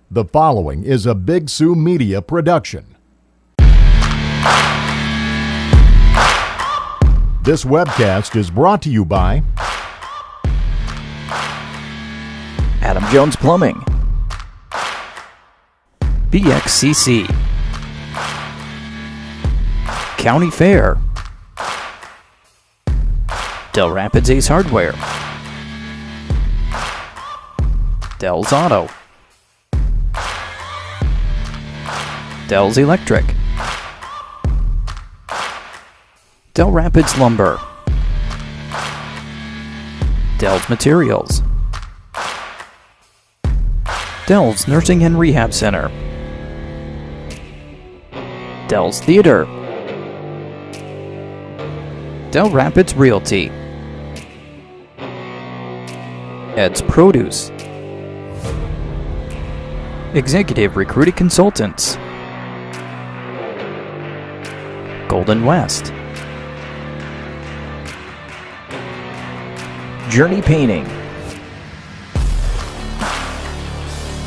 The following is a Big Sioux Media production. This webcast is brought to you by Adam Jones Plumbing, BXCC, County Fair, Dell Rapids Ace Hardware, Dell's Auto, Dell's Electric, Dell Rapids Lumber, Dell's Materials, Dell's Nursing and Rehab Center, Dell's Theater, Dell Rapids Realty, Ed's Produce, Executive Recruiting Consultants, Golden West, Journey Painting,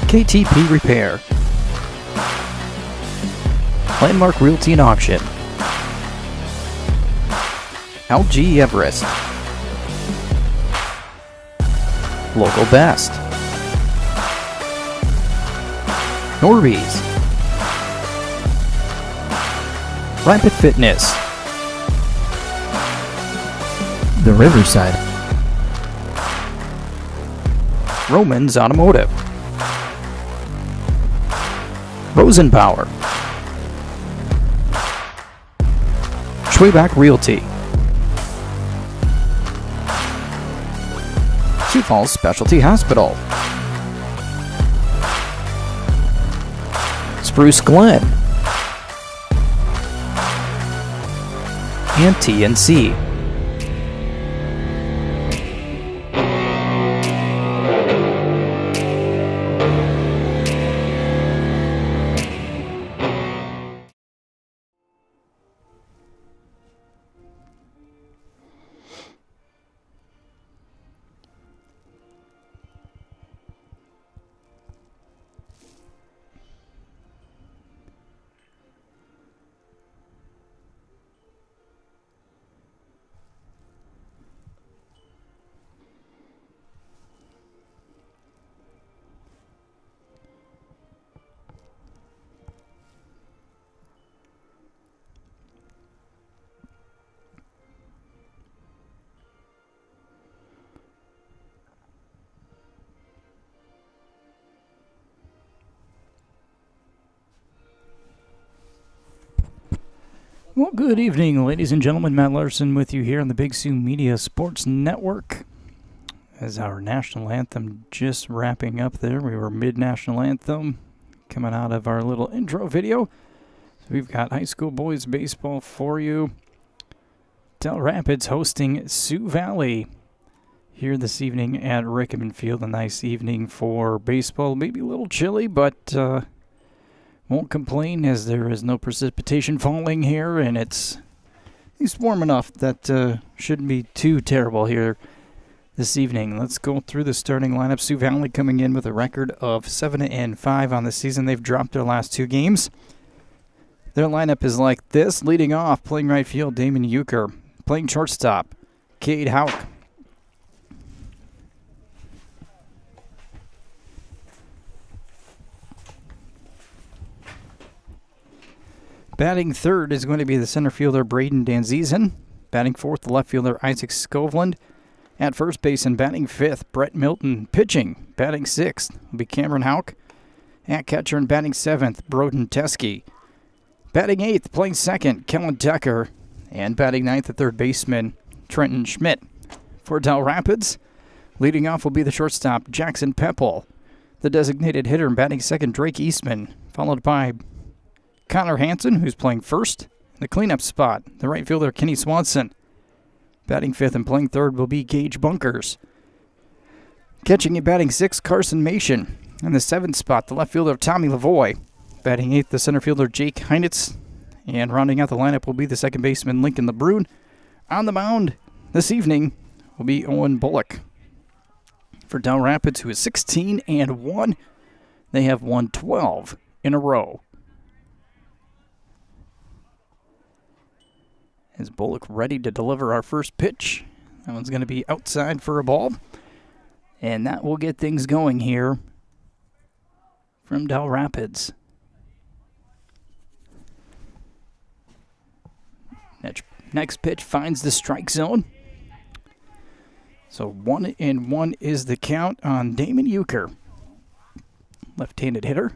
KTP Repair, Landmark Realty and Auction, LG Everest, Local Best, Norby's, Rapid Fitness, The Riverside, Romans Automotive, Rosenbauer, Schwayback Realty, Sioux Falls Specialty Hospital, Spruce Glen, and TNC. Well, good evening, ladies and gentlemen. Matt Larson with you here on the Big Sioux Media Sports Network. As our national anthem just wrapping up there, we were mid-national anthem coming out of our little intro video. So we've got high school boys baseball for you. Dell Rapids hosting Sioux Valley here this evening at Rickman Field. A nice evening for baseball. Maybe a little chilly, but won't complain as there is no precipitation falling here, and it's at least warm enough that shouldn't be too terrible here this evening. Let's go through the starting lineup. Sioux Valley coming in with a record of 7-5 on the season. They've dropped their last two games. Their lineup is like this. Leading off, playing right field, Damon Euchre. Playing shortstop, Cade Hauk. Batting third is going to be the center fielder, Braden Danzizen. Batting fourth, the left fielder, Isaac Skovland. At first base and batting fifth, Brett Milton. Pitching, batting sixth, will be Cameron Hauk. At catcher and batting seventh, Broden Teskey. Batting eighth, playing second, Kellen Decker. And batting ninth, the third baseman, Trenton Schmidt. For Dell Rapids, leading off will be the shortstop, Jackson Pepple. The designated hitter and batting second, Drake Eastman. Followed by Connor Hansen, who's playing first. In the cleanup spot, the right fielder, Kenny Swanson. Batting fifth and playing third will be Gage Bunkers. Catching and batting sixth, Carson Mation. In the seventh spot, the left fielder, Tommy Lavoie. Batting eighth, the center fielder, Jake Heinitz. And rounding out the lineup will be the second baseman, Lincoln LeBrun. On the mound this evening will be Owen Bullock. For Dell Rapids, who is 16-1. They have won 12 in a row. Is Bullock ready to deliver our first pitch? That one's going to be outside for a ball. And that will get things going here from Dell Rapids. Next pitch finds the strike zone. So 1-1 is the count on Damon Euchre. Left-handed hitter.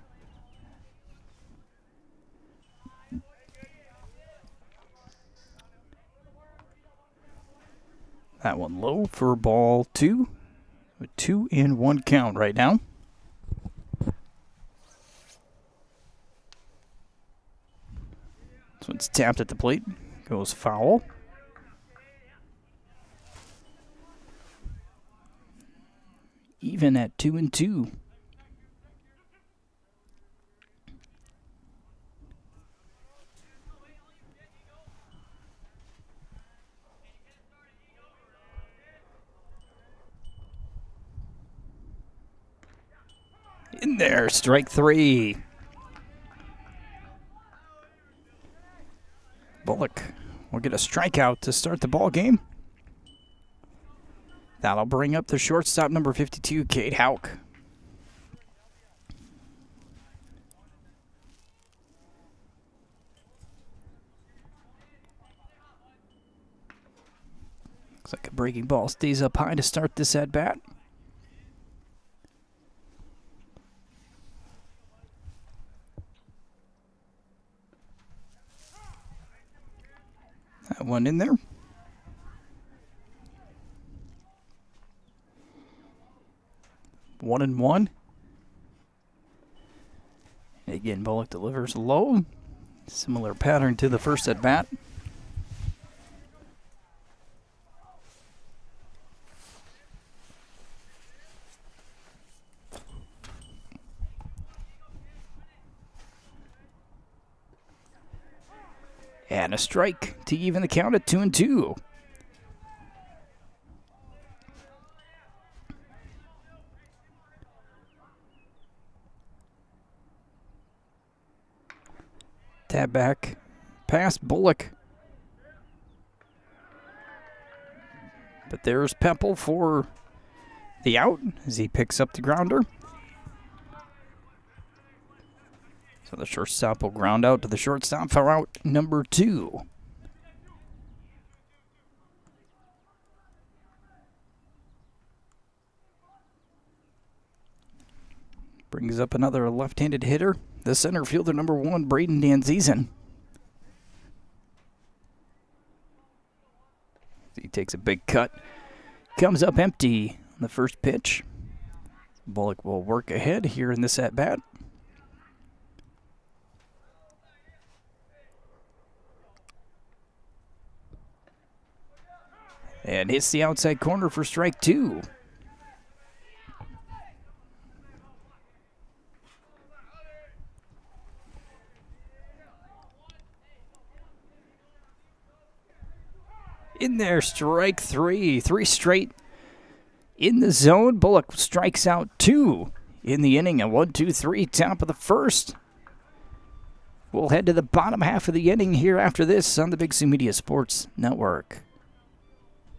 That one low for ball 2. A 2-1 count right now. This one's tapped at the plate. Goes foul. Even at 2-2. In there, strike 3. Bullock will get a strikeout to start the ball game. That'll bring up the shortstop, number 52, Cade Houck. Looks like a breaking ball stays up high to start this at-bat. That one in there. One and one. Again, Bullock delivers low. Similar pattern to the first at bat. And a strike to even the count at 2-2. Tap back past Bullock. But there's Pepple for the out as he picks up the grounder. So the shortstop will ground out to the shortstop for out number 2. Brings up another left-handed hitter, the center fielder, number 1, Braden Danzizen. He takes a big cut. Comes up empty on the first pitch. Bullock will work ahead here in this at-bat. And hits the outside corner for strike 2. In there, strike 3. 3 straight in the zone. Bullock strikes out 2 in the inning. A 1-2-3, top of the first. We'll head to the bottom half of the inning here after this on the Big Sioux Media Sports Network.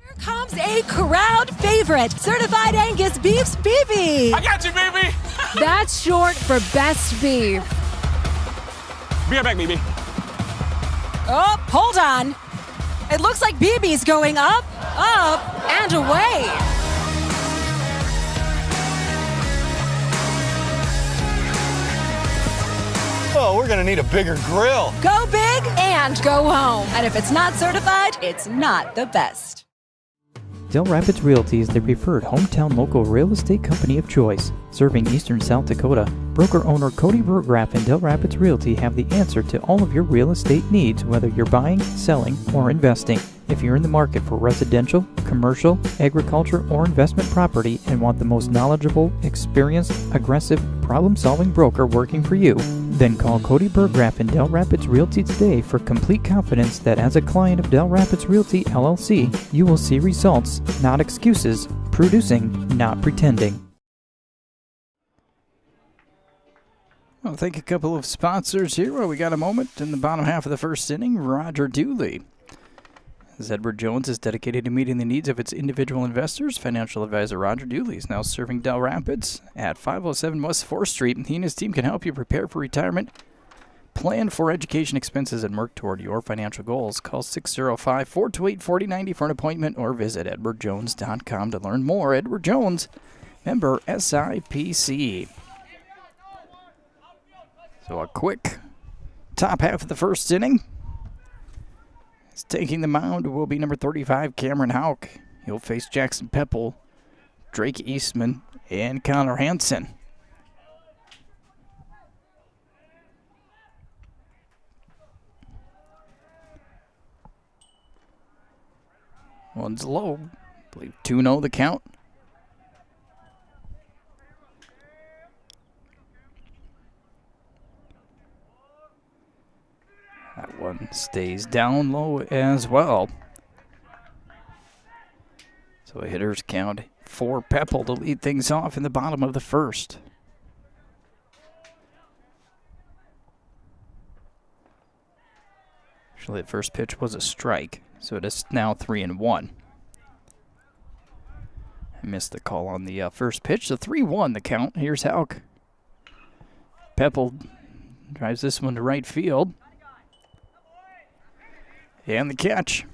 Here comes a crowd favorite, Certified Angus Beef's BB. I got you, baby. That's short for best beef. Be right back, BB. Oh, hold on. It looks like BB's going up, and away. Oh, we're gonna need a bigger grill. Go big and go home. And if it's not certified, it's not the best. Dell Rapids Realty is the preferred hometown local real estate company of choice. Serving eastern South Dakota, broker-owner Cody Burgraff and Dell Rapids Realty have the answer to all of your real estate needs, whether you're buying, selling, or investing. If you're in the market for residential, commercial, agriculture, or investment property and want the most knowledgeable, experienced, aggressive, problem-solving broker working for you, then call Cody Burgraff and Dell Rapids Realty today for complete confidence that as a client of Dell Rapids Realty LLC, you will see results, not excuses, producing, not pretending. I'll thank a couple of sponsors here while we got a moment. In the bottom half of the first inning, Roger Dooley. As Edward Jones is dedicated to meeting the needs of its individual investors, financial advisor Roger Dooley is now serving Dell Rapids at 507 West 4th Street. He and his team can help you prepare for retirement, plan for education expenses, and work toward your financial goals. Call 605-428-4090 for an appointment or visit edwardjones.com to learn more. Edward Jones, member SIPC. So a quick top half of the first inning. Taking the mound will be number 35, Cameron Houck. He'll face Jackson Pepple, Drake Eastman, and Connor Hansen. One's low. I believe 2-0 the count. That one stays down low as well. So a hitter's count for Pepple to lead things off in the bottom of the first. Actually, the first pitch was a strike, so it is now 3-1. I missed the call on the first pitch, so 3-1 the count. Here's Houck. Pepple drives this one to right field. And the catch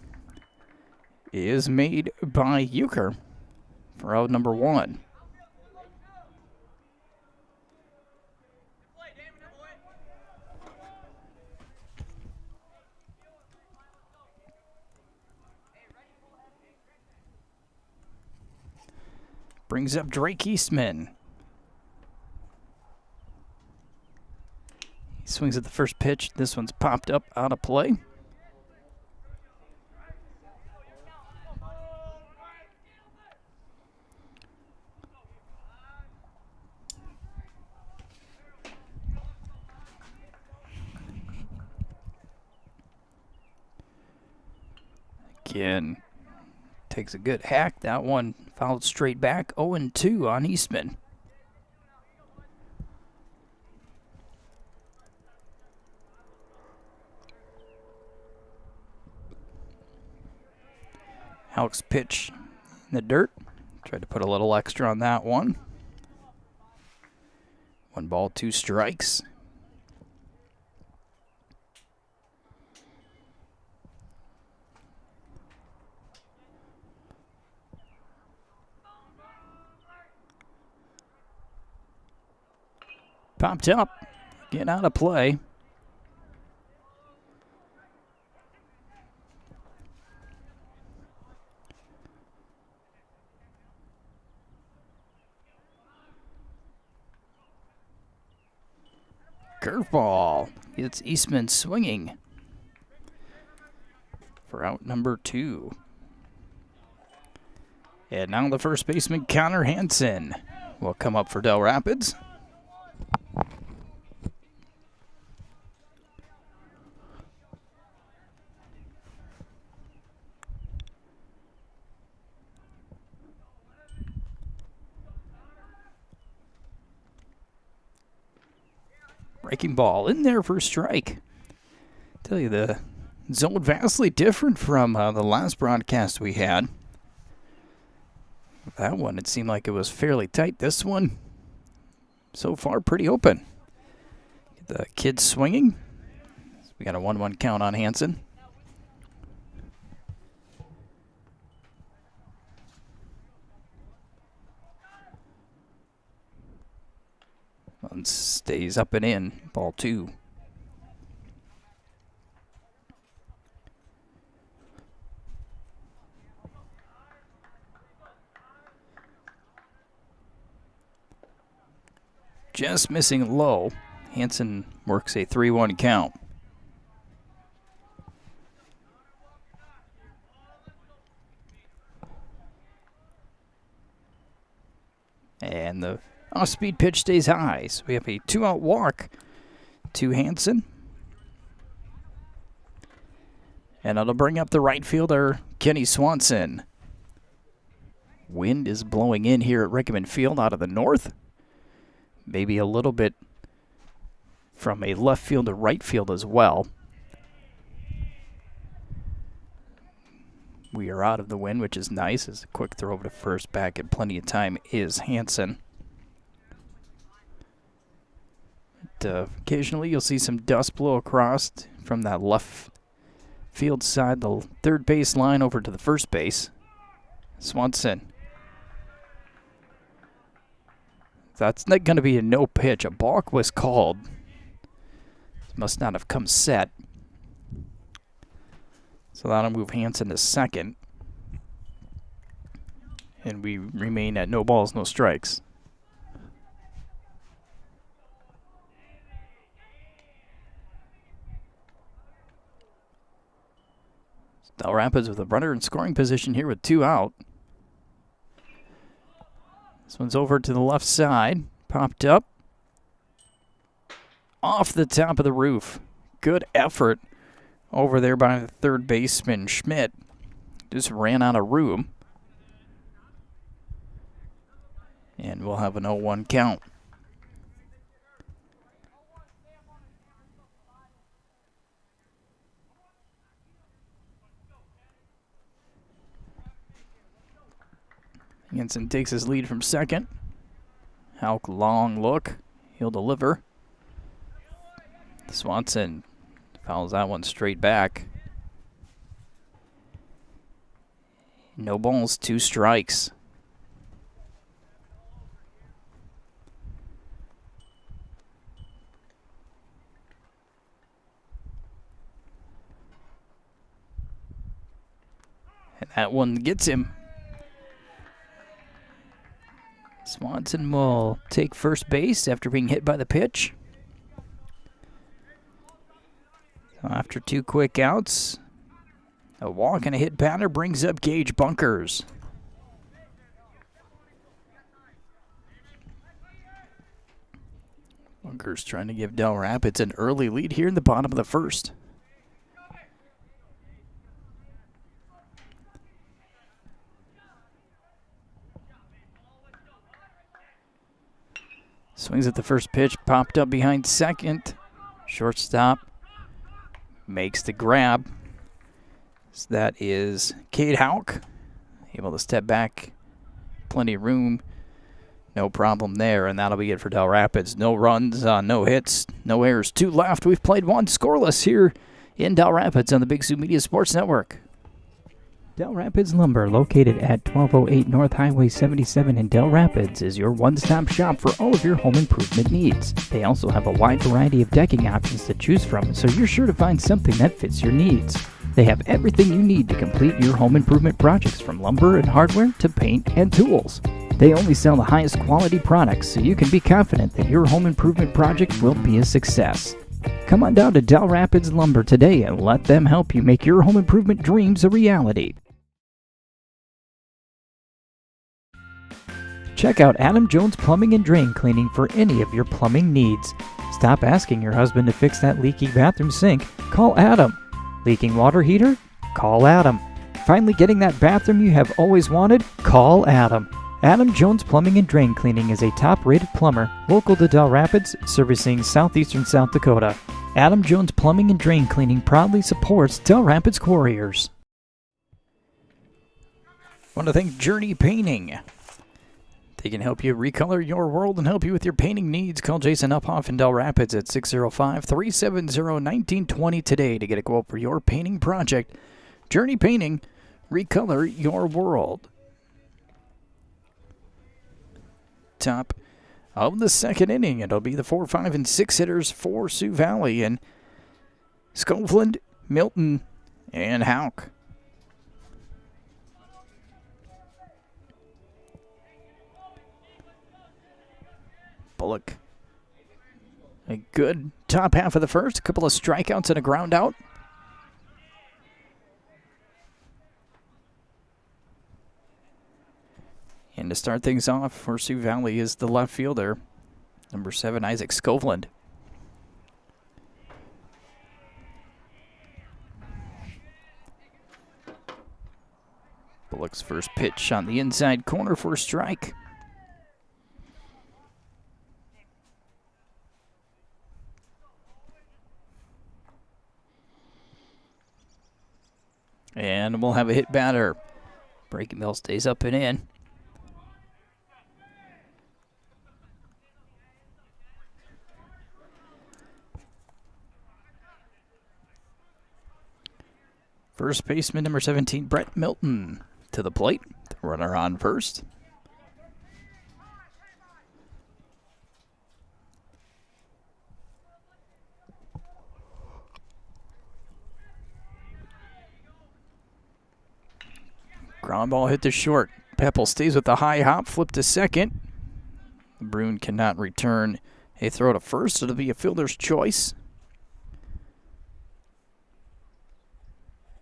is made by Euchre for out number 1. Brings up Drake Eastman. He swings at the first pitch. This one's popped up out of play. Again, takes a good hack. That one fouled straight back. 0-2 on Eastman. Houck's pitch in the dirt. Tried to put a little extra on that one. 1 ball, 2 strikes. Popped up, getting out of play. Curveball. It's Eastman swinging for out number 2. And now the first baseman, Connor Hansen, will come up for Dell Rapids. Breaking ball in there for a strike. Tell you, the zone vastly different from the last broadcast we had. That one, it seemed like it was fairly tight. This one, so far, pretty open. The kid swinging. We got a 1-1 count on Hansen. One stays up and in. Ball 2. Just missing low. Hansen works a 3-1 count. And the off-speed pitch stays high, so we have a 2-out walk to Hansen. And that'll bring up the right fielder, Kenny Swanson. Wind is blowing in here at Rickman Field out of the north. Maybe a little bit from a left field to right field as well. We are out of the wind, which is nice. As a quick throw over to first, back in plenty of time is Hansen. Occasionally you'll see some dust blow across from that left field side, the third base line over to the first base. Swanson. That's not going to be a no pitch. A balk was called. Must not have come set. So that'll move Hansen to second. And we remain at no balls, no strikes. Dell Rapids with a runner in scoring position here with 2 out. This one's over to the left side. Popped up. Off the top of the roof. Good effort over there by the third baseman, Schmidt. Just ran out of room. And we'll have an 0-1 count. Hansen takes his lead from second. Hauk, long look. He'll deliver. Swanson fouls that one straight back. No balls, 2 strikes. And that one gets him. Swanson will take first base after being hit by the pitch. So after 2 quick outs, a walk and a hit batter brings up Gage Bunkers. Bunkers trying to give Dell Rapids an early lead here in the bottom of the first. Swings at the first pitch, popped up behind second. Shortstop makes the grab. So that is Cade Hauk, able to step back. Plenty of room. No problem there, and that'll be it for Dell Rapids. No runs, no hits, no errors. 2 left. We've played 1 scoreless here in Dell Rapids on the Big Sioux Media Sports Network. Dell Rapids Lumber, located at 1208 North Highway 77 in Dell Rapids, is your one-stop shop for all of your home improvement needs. They also have a wide variety of decking options to choose from, so you're sure to find something that fits your needs. They have everything you need to complete your home improvement projects, from lumber and hardware to paint and tools. They only sell the highest quality products, so you can be confident that your home improvement project will be a success. Come on down to Dell Rapids Lumber today and let them help you make your home improvement dreams a reality. Check out Adam Jones Plumbing and Drain Cleaning for any of your plumbing needs. Stop asking your husband to fix that leaky bathroom sink. Call Adam. Leaking water heater? Call Adam. Finally getting that bathroom you have always wanted? Call Adam. Adam Jones Plumbing and Drain Cleaning is a top-rated plumber, local to Dell Rapids, servicing southeastern South Dakota. Adam Jones Plumbing and Drain Cleaning proudly supports Dell Rapids Quarriers. Want to thank Journey Painting. They can help you recolor your world and help you with your painting needs. Call Jason Uphoff in Dell Rapids at 605-370-1920 today to get a quote for your painting project. Journey Painting, recolor your world. Top of the second inning, it'll be the 4, 5, and 6 hitters for Sioux Valley, and Scoveland, Milton, and Hauk. Bullock. A good top half of the first. A couple of strikeouts and a ground out. And to start things off for Sioux Valley is the left fielder, number 7, Isaac Scoveland. Bullock's first pitch on the inside corner for a strike. And we'll have a hit batter. Breaking ball stays up and in. First baseman, number 17, Brett Milton, to the plate. The runner on first. Ground ball hit to short. Peppel stays with the high hop, flip to second. The Bruin cannot return a throw to first. It'll be a fielder's choice.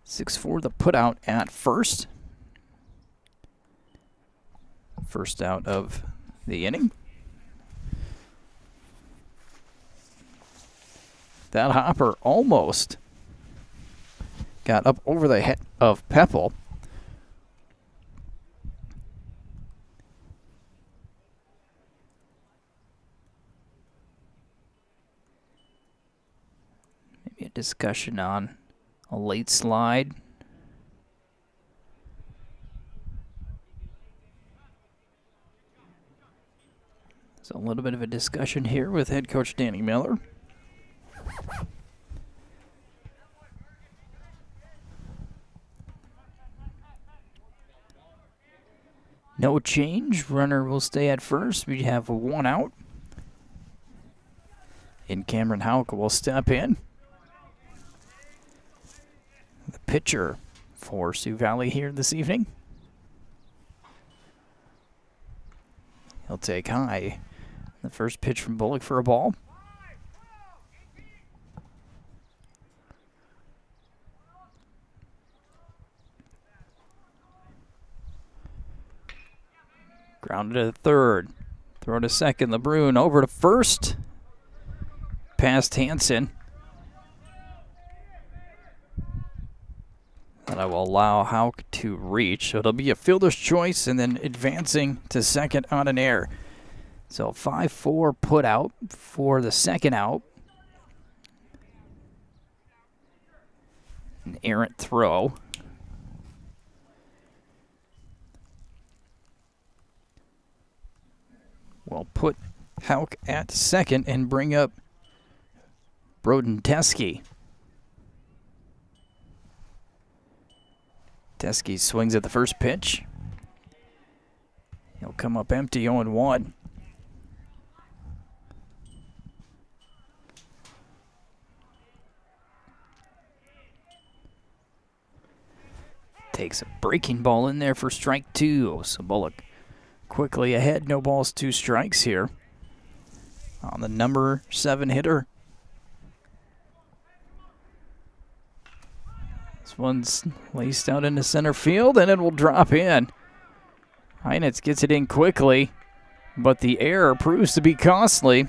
6-4 the put out at first. First out of the inning. That hopper almost got up over the head of Peppel. Maybe a discussion on a late slide. So a little bit of a discussion here with head coach Danny Miller. No change. Runner will stay at first. We have a 1 out. And Cameron Houck will step in. The pitcher for Sioux Valley here this evening. He'll take high. The first pitch from Bullock for a ball. Grounded to third. Throw to second. LeBrun over to first. Past Hansen. That I will allow Houck to reach. So it'll be a fielder's choice and then advancing to second on an error. So 5-4 put out for the second out. An errant throw. We'll put Houck at second and bring up Broden Teske. Teske swings at the first pitch. He'll come up empty, 0-1. Takes a breaking ball in there for strike 2. So Bullock quickly ahead. No balls, 2 strikes here on the number 7 hitter. This one's laced out into center field, and it will drop in. Heinitz gets it in quickly, but the error proves to be costly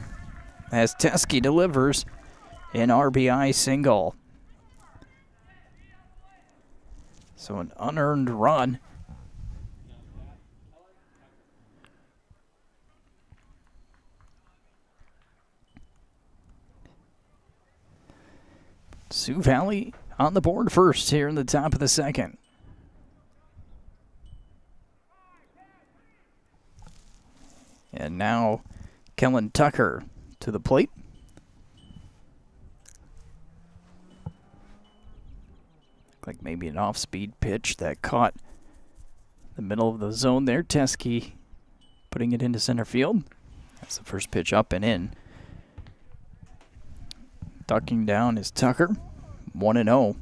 as Teske delivers an RBI single. So an unearned run. Sioux Valley on the board first here in the top of the second. And now Kellen Tucker to the plate. Like maybe an off-speed pitch that caught the middle of the zone there. Teske putting it into center field. That's the first pitch up and in. Ducking down is Tucker, 1-0.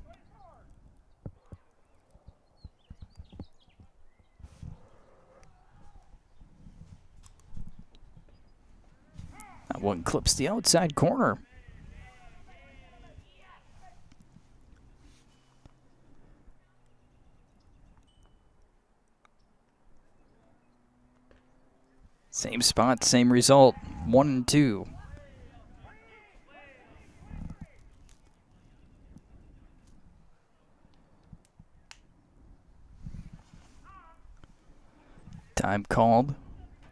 That one clips the outside corner. Same spot, same result, 1-2. Time called.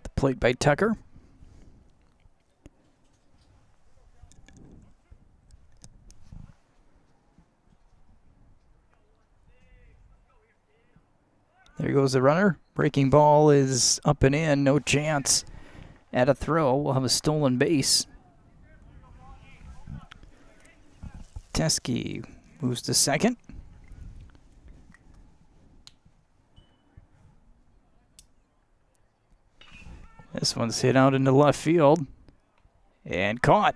The plate by Tucker. There goes the runner. Breaking ball is up and in. No chance at a throw. We'll have a stolen base. Teskey moves to second. This one's hit out into left field and caught.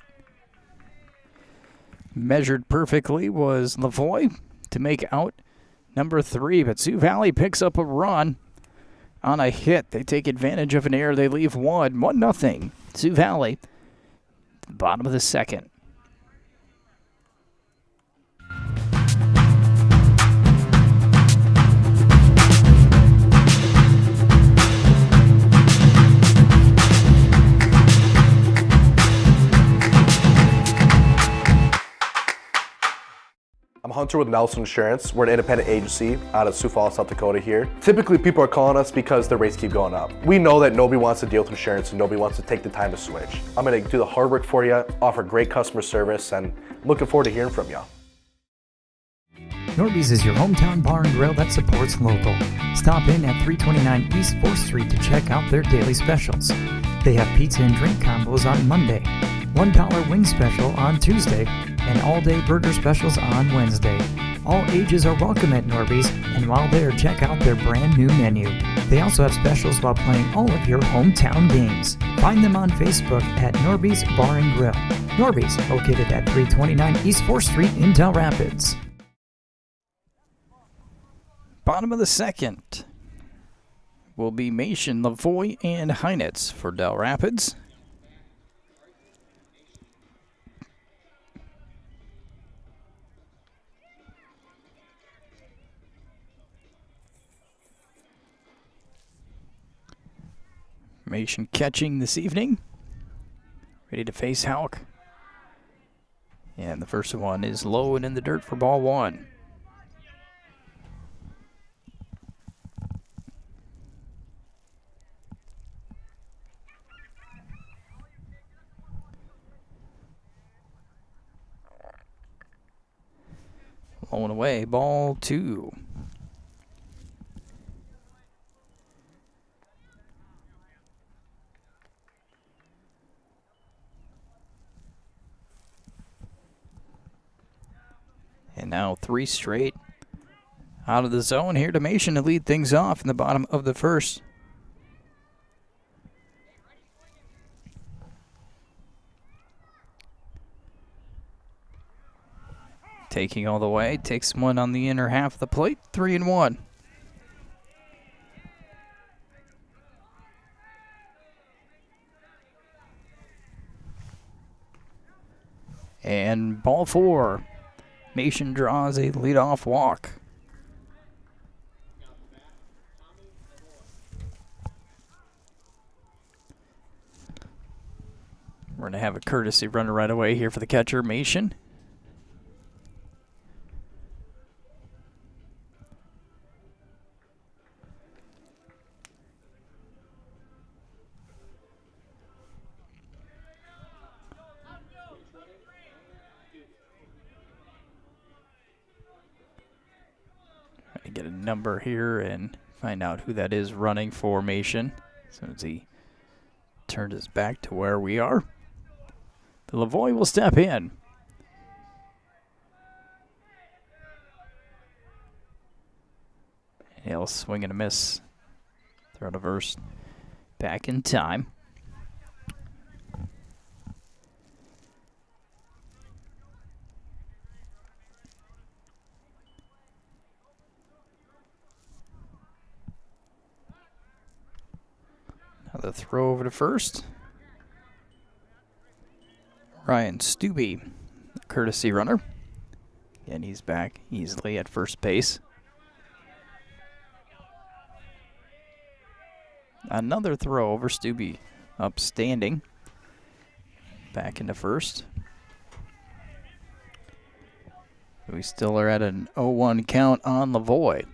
Measured perfectly was Lavoie to make out number 3, but Sioux Valley picks up a run on a hit. They take advantage of an error. They leave 1-0. Sioux Valley, bottom of the second. I'm Hunter with Larson Insurance. We're an independent agency out of Sioux Falls, South Dakota here. Typically, people are calling us because the rates keep going up. We know that nobody wants to deal with insurance and nobody wants to take the time to switch. I'm going to do the hard work for you, offer great customer service, and looking forward to hearing from you. Norby's is your hometown bar and grill that supports local. Stop in at 329 East 4th Street to check out their daily specials. They have pizza and drink combos on Monday, $1 wing special on Tuesday, and all-day burger specials on Wednesday. All ages are welcome at Norby's, and while there, check out their brand new menu. They also have specials while playing all of your hometown games. Find them on Facebook at Norby's Bar and Grill. Norby's, located at 329 East 4th Street in Dell Rapids. Bottom of the second will be Mation, Lavoie, and Heinitz for Dell Rapids. Mation catching this evening. Ready to face Houck. And the first one is low and in the dirt for ball 1. Low and away, ball 2. And now 3 straight out of the zone here to Mation to lead things off in the bottom of the first. Taking all the way, takes one on the inner half of the plate, 3-1. And ball 4. Mation draws a leadoff walk. We're going to have a courtesy runner right away here for the catcher, Mation. Get a number here and find out who that is running for Mation. As soon as he turned his back to where we are, the Lavoie will step in. He'll swing and a miss. Throw to first. Back in time. The throw over to first. Ryan Stubbe, courtesy runner. And he's back easily at first base. Another throw over Stubbe, upstanding. Back into first. We still are at an 0-1 count on Lavoie.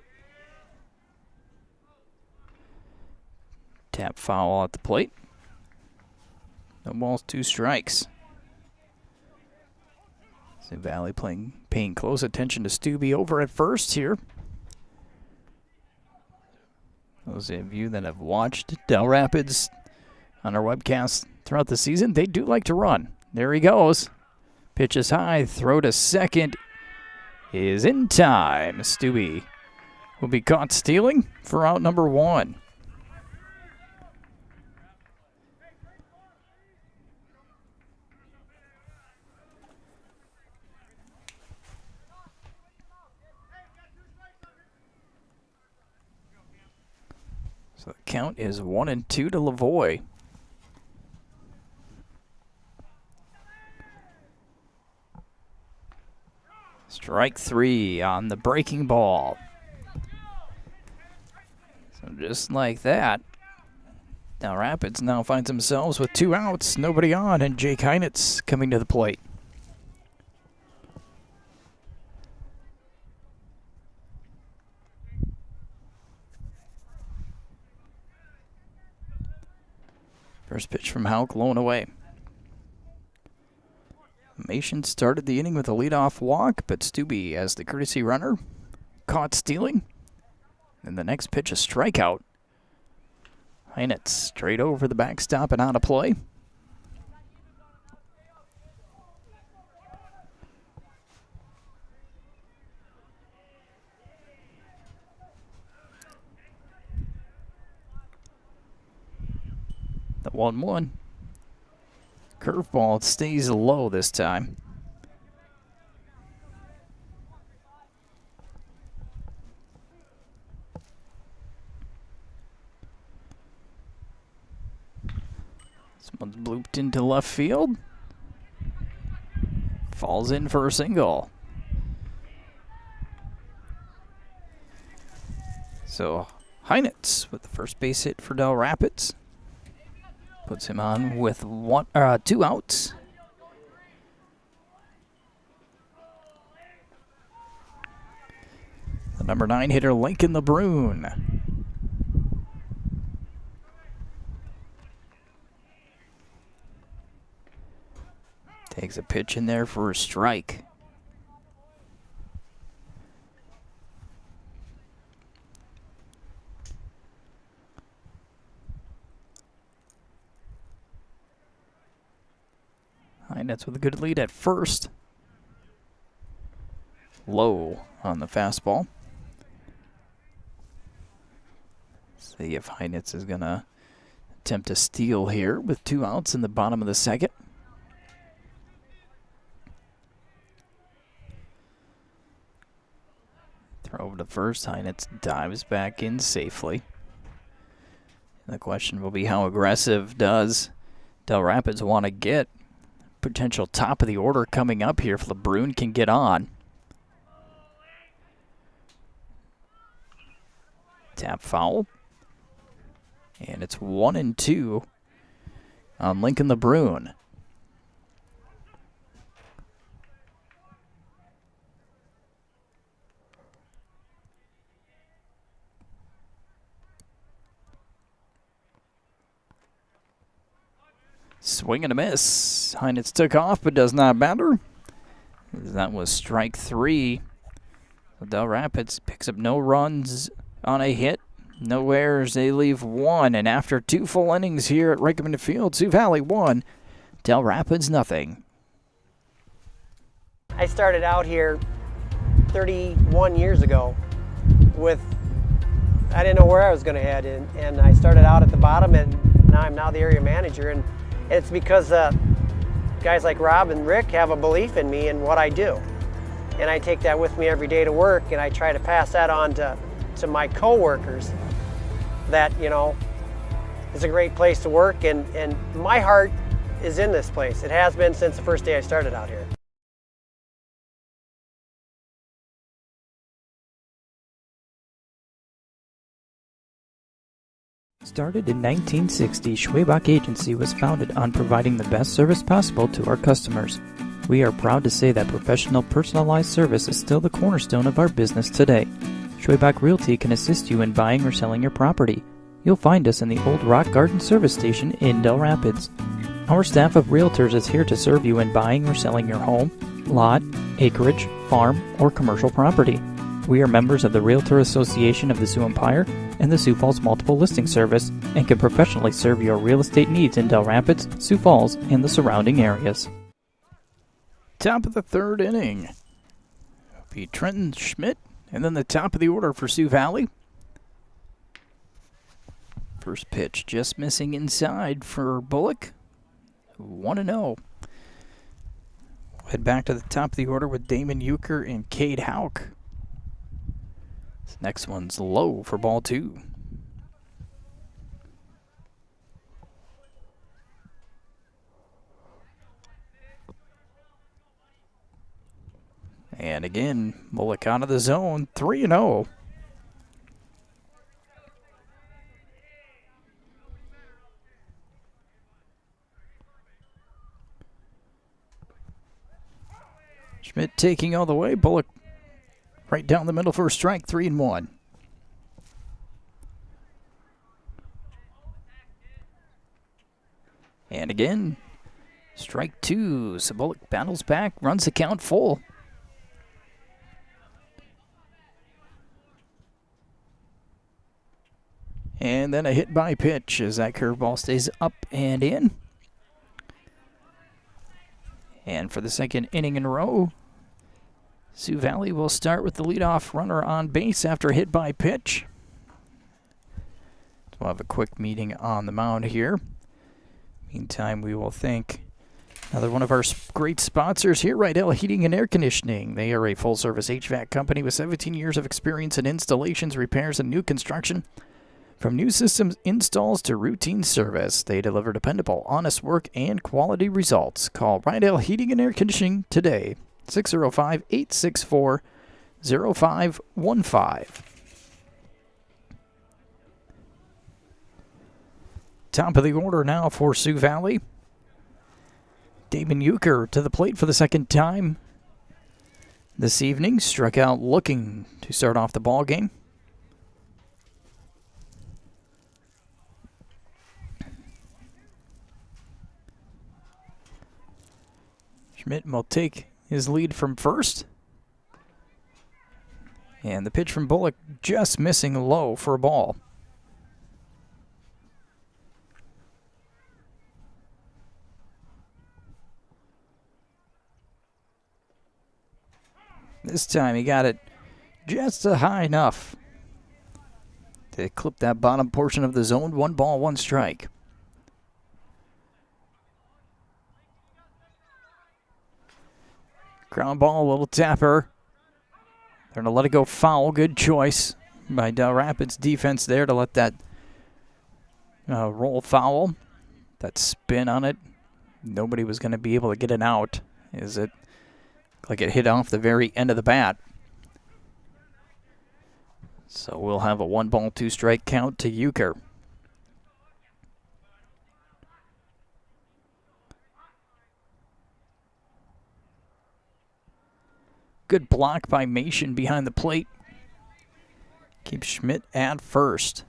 Tap foul at the plate. No balls, 2 strikes. Sioux Valley paying close attention to Stubbe over at first here. Those of you that have watched Dell Rapids on our webcast throughout the season, they do like to run. There he goes. Pitch is high, throw to second is in time. Stubbe will be caught stealing for out number 1. So the count is 1-2 to Lavoie. Strike 3 on the breaking ball. So just like that, Dell Rapids now finds themselves with 2 outs, nobody on, and Jake Heinitz coming to the plate. First pitch from Hauk, low and away. Mason started the inning with a leadoff walk, but Stubbe, as the courtesy runner, caught stealing. And the next pitch, a strikeout. Heinitz straight over the backstop and out of play. The 1-1. Curveball stays low this time. This one's blooped into left field. Falls in for a single. So Heinitz with the first base hit for Dell Rapids. Puts him on with 2 outs. The number 9 hitter, Lincoln LeBrun. Takes a pitch in there for a strike. Heinitz with a good lead at first. Low on the fastball. See if Heinitz is going to attempt a steal here with 2 outs in the bottom of the second. Throw over to first. Heinitz dives back in safely. The question will be, how aggressive does Dell Rapids want to get? Potential top of the order coming up here if LeBrun can get on. Tap foul. And it's 1-2 on Lincoln LeBrun. Swing and a miss. Heinitz took off, but does not matter. That was strike 3. Dell Rapids picks up no runs on a hit. No errors. They leave 1. And after 2 full innings here at Rickman Field, Sioux Valley 1, Dell Rapids nothing. I started out here 31 years ago I didn't know where I was going to head, and I started out at the bottom, and now I'm the area manager. And it's because guys like Rob and Rick have a belief in me and what I do. And I take that with me every day to work, and I try to pass that on to my co-workers, that, it's a great place to work, and my heart is in this place. It has been since the first day I started out here. Started in 1960, Schwabach Agency was founded on providing the best service possible to our customers. We are proud to say that professional, personalized service is still the cornerstone of our business today. Schwabach Realty can assist you in buying or selling your property. You'll find us in the Old Rock Garden Service Station in Dell Rapids. Our staff of realtors is here to serve you in buying or selling your home, lot, acreage, farm, or commercial property. We are members of the Realtor Association of the Sioux Empire and the Sioux Falls Multiple Listing Service and can professionally serve your real estate needs in Dell Rapids, Sioux Falls, and the surrounding areas. Top of the third inning. It'll be Trenton Schmidt, and then the top of the order for Sioux Valley. First pitch just missing inside for Bullock. 1-0. Head back to the top of the order with Damon Euchre and Cade Hauk. This next one's low for ball 2. And again, Bullock out of the zone, 3-0. Schmidt taking all the way. Bullock right down the middle for a strike, 3-1. And again, strike 2. So Bullock battles back, runs the count full. And then a hit by pitch as that curveball stays up and in. And for the second inning in a row, Sioux Valley will start with the leadoff runner on base after a hit by pitch. We'll have a quick meeting on the mound here. Meantime, we will thank another one of our great sponsors here, Rydell Heating and Air Conditioning. They are a full-service HVAC company with 17 years of experience in installations, repairs, and new construction. From new systems installs to routine service, they deliver dependable, honest work and quality results. Call Rydell Heating and Air Conditioning today, 605-864-0515. Top of the order now for Sioux Valley. Damon Euchre to the plate for the second time this evening. Struck out looking to start off the ball game. Schmidt will take his lead from first. And the pitch from Bullock just missing low for a ball. This time he got it just high enough to clip that bottom portion of the zone. 1 ball, 1 strike. Ground ball, a little tapper. They're going to let it go foul. Good choice by Dell Rapids defense there to let that roll foul. That spin on it. Nobody was going to be able to get it out. Is it like it hit off the very end of the bat? So we'll have a 1 ball, 2 strike count to Euchre. Good block by Mason behind the plate. Keeps Schmidt at first.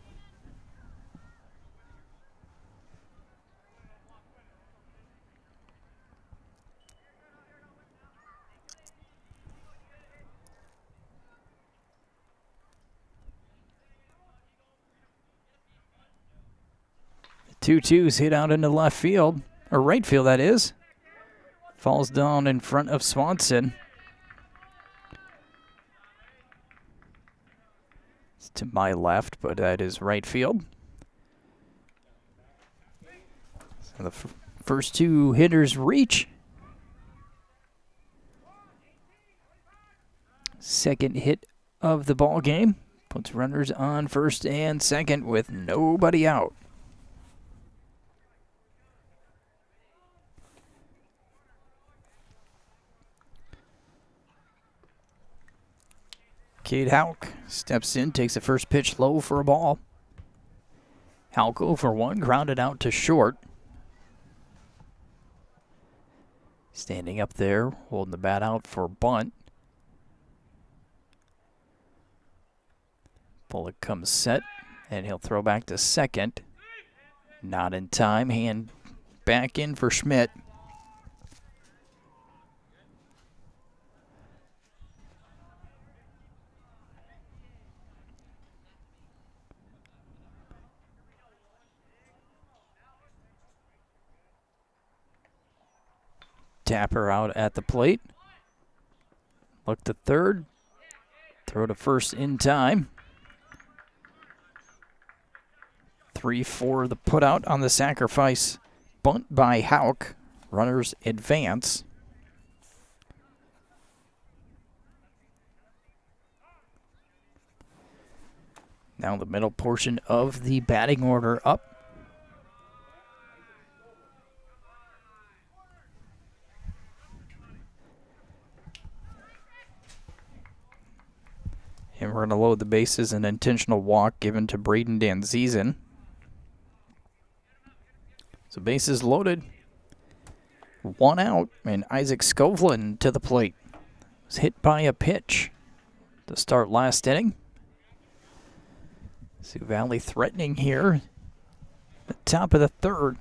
The 2-2's hit out into left field, or right field that is. Falls down in front of Swanson. To my left, but that is right field. So the first 2 hitters reach. Second hit of the ball game puts runners on first and second with nobody out. Cade Hauk steps in, takes the first pitch low for a ball. Hauk 0-for-1, grounded out to short. Standing up there, holding the bat out for bunt. Bullock comes set, and he'll throw back to second. Not in time, hand back in for Schmidt. Tapper out at the plate. Look to third. Throw to first in time. 3-4 the putout on the sacrifice. Bunt by Hauk. Runners advance. Now the middle portion of the batting order up. And we're going to load the bases. An intentional walk given to Braden Danzizen. So bases loaded. 1 out, and Isaac Skovlin to the plate. Was hit by a pitch to start last inning. Sioux Valley threatening here. The top of the third.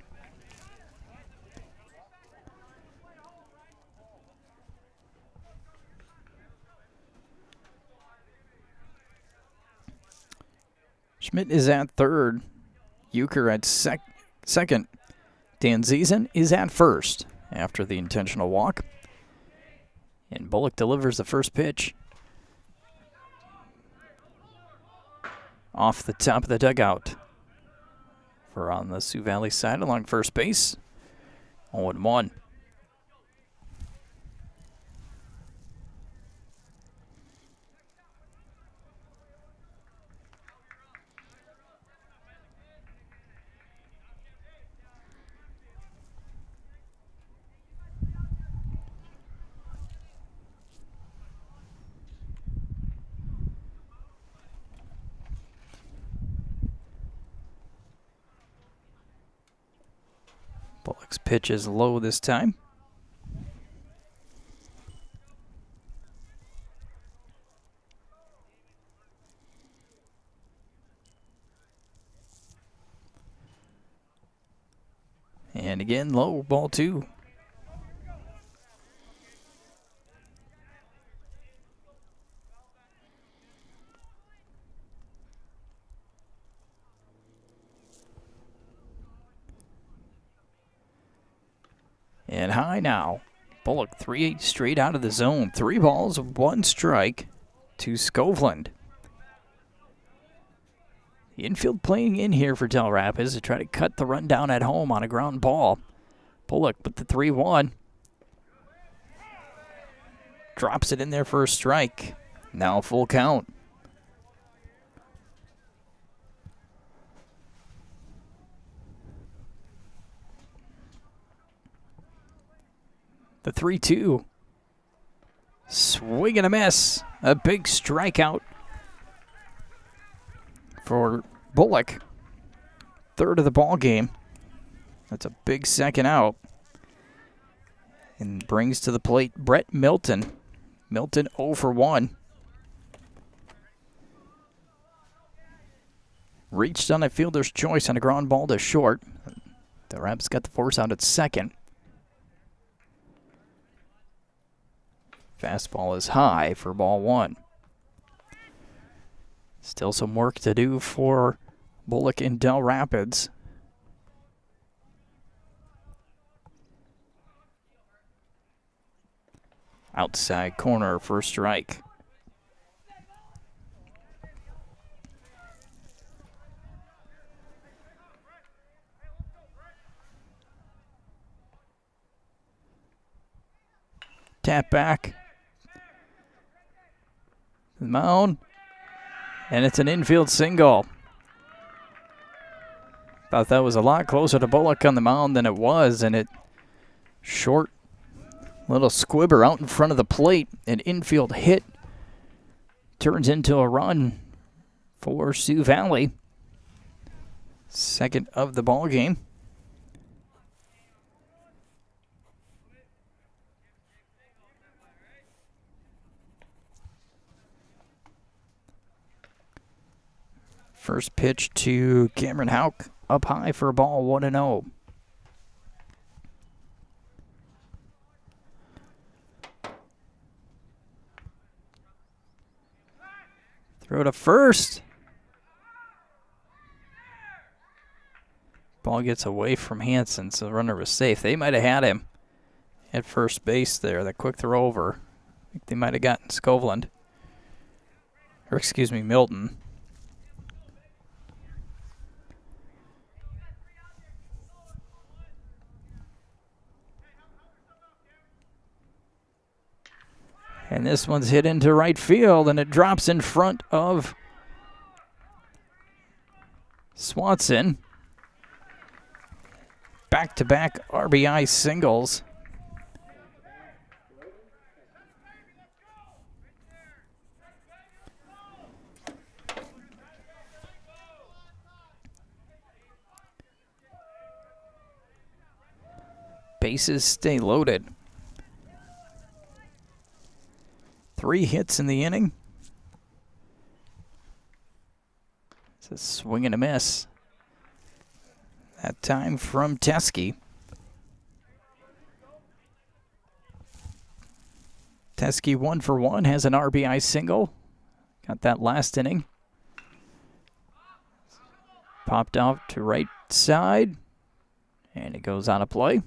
Schmidt is at third. Euchre at second. Danzizen is at first after the intentional walk. And Bullock delivers the first pitch. Off the top of the dugout. For on the Sioux Valley side along first base. 0-1. Bullock's pitch is low this time. And again, low, ball 2. And high now. Bullock 3-8 straight out of the zone. 3 balls, 1 strike to Skovlund. The infield playing in here for Dell Rapids to try to cut the run down at home on a ground ball. Bullock with the 3-1. Drops it in there for a strike. Now full count. The 3-2. Swing and a miss. A big strikeout for Bullock. Third of the ball game. That's a big second out. And brings to the plate Brett Milton. Milton 0 for 1. Reached on a fielder's choice on a ground ball to short. The Raps got the force out at second. Fastball is high for ball 1. Still some work to do for Bullock in Dell Rapids. Outside corner for strike. Tap back. The mound. And it's an infield single. Thought that was a lot closer to Bullock on the mound than it was, and it short little squibber out in front of the plate. An infield hit turns into a run for Sioux Valley. Second of the ball game. First pitch to Cameron Hauk, up high for a ball, 1-0. Throw to first. Ball gets away from Hansen, so the runner was safe. They might have had him. at first base there. That quick throw over. I think they might have gotten Scoveland. Or excuse me, Milton. And this one's hit into right field, and it drops in front of Swanson. Back-to-back RBI singles. Bases stay loaded. 3 hits in the inning. It's a swing and a miss. That time from Teskey. Teskey 1 for 1, has an RBI single. Got that last inning. Popped out to right side. And it goes out of play.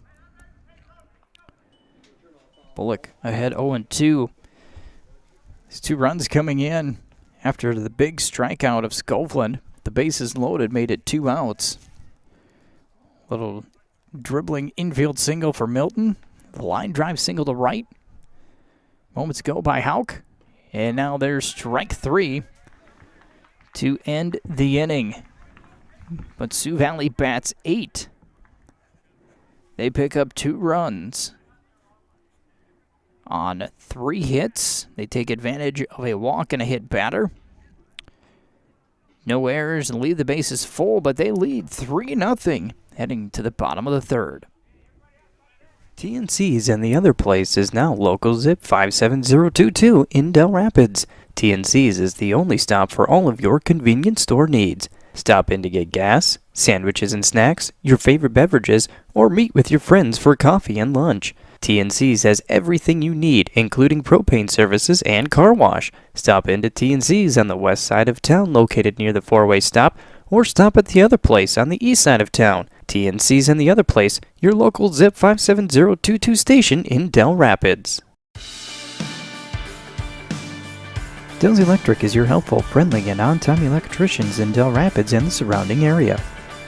Bullock ahead 0-2. These 2 runs coming in after the big strikeout of Scoveland. The bases loaded made it 2 outs. Little dribbling infield single for Milton. The line drive single to right. Moments ago by Houck. And now there's strike 3 to end the inning. But Sioux Valley bats 8. They pick up 2 runs. On 3 hits, they take advantage of a walk and a hit batter. No errors and leave the bases full, but they lead 3-0 heading to the bottom of the third. TNC's and the other place is now local zip 57022 in Dell Rapids. TNC's is the only stop for all of your convenience store needs. Stop in to get gas, sandwiches and snacks, your favorite beverages, or meet with your friends for coffee and lunch. TNC's has everything you need, including propane services and car wash. Stop into TNC's on the west side of town, located near the 4-way stop, or stop at the other place on the east side of town. TNC's and the other place, your local Zip 57022 station in Dell Rapids. Dell's Electric is your helpful, friendly, and on-time electricians in Dell Rapids and the surrounding area.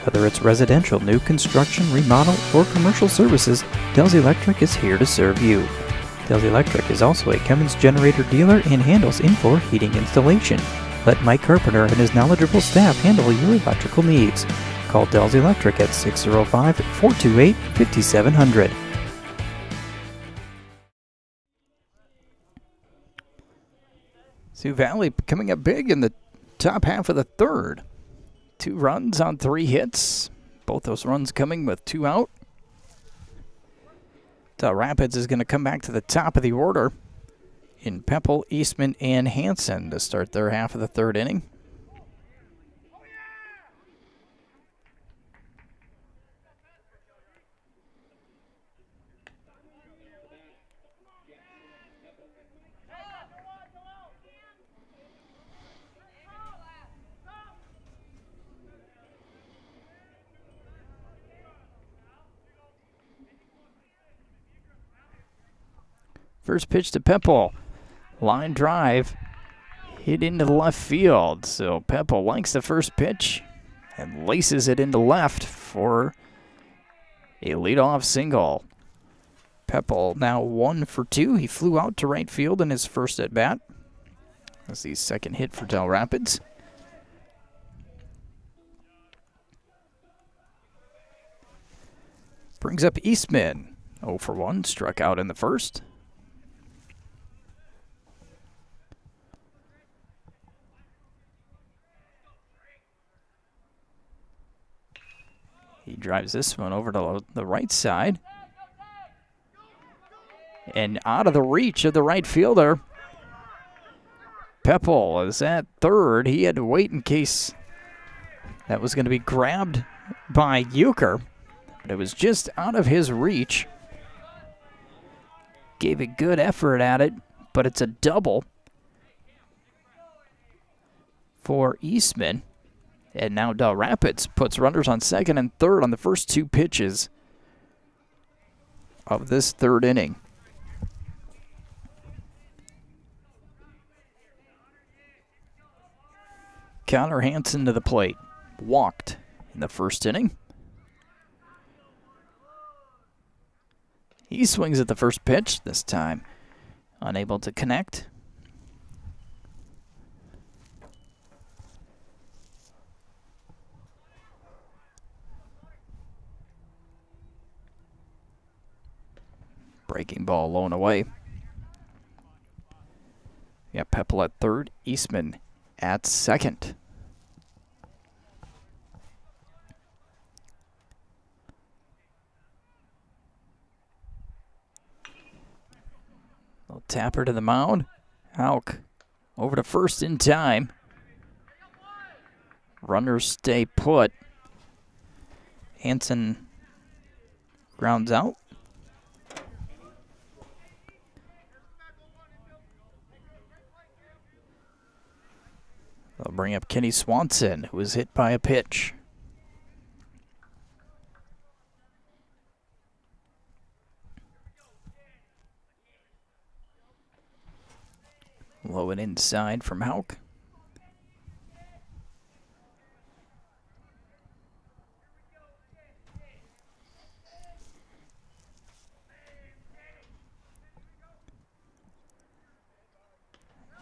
Whether it's residential, new construction, remodel, or commercial services, Dell's Electric is here to serve you. Dell's Electric is also a Cummins generator dealer and handles in-floor heating installation. Let Mike Carpenter and his knowledgeable staff handle your electrical needs. Call Dell's Electric at 605-428-5700. Sioux Valley coming up big in the top half of the third. 2 runs on 3 hits. Both those runs coming with 2 out. Dell Rapids is going to come back to the top of the order in Pepple, Eastman, and Hanson to start their half of the third inning. First pitch to Pepple. Line drive. Hit into the left field. So Pepple likes the first pitch and laces it into left for a leadoff single. Pepple now 1 for 2. He flew out to right field in his first at bat. That's the second hit for Dell Rapids. Brings up Eastman. 0 for 1. Struck out in the first. He drives this one over to the right side. And out of the reach of the right fielder. Pepple is at third. He had to wait in case that was going to be grabbed by Euchre. But it was just out of his reach. Gave a good effort at it, but it's a double for Eastman. And now Dell Rapids puts runners on second and third on the first 2 pitches of this third inning. Connor Hansen to the plate. Walked in the first inning. He swings at the first pitch this time. Unable to connect. Breaking ball low and away. Yeah, Peppel at third. Eastman at second. Little tapper to the mound. Hauk over to first in time. Runners stay put. Hansen grounds out. They'll bring up Kenny Swanson, who was hit by a pitch. Low and inside from Hauk.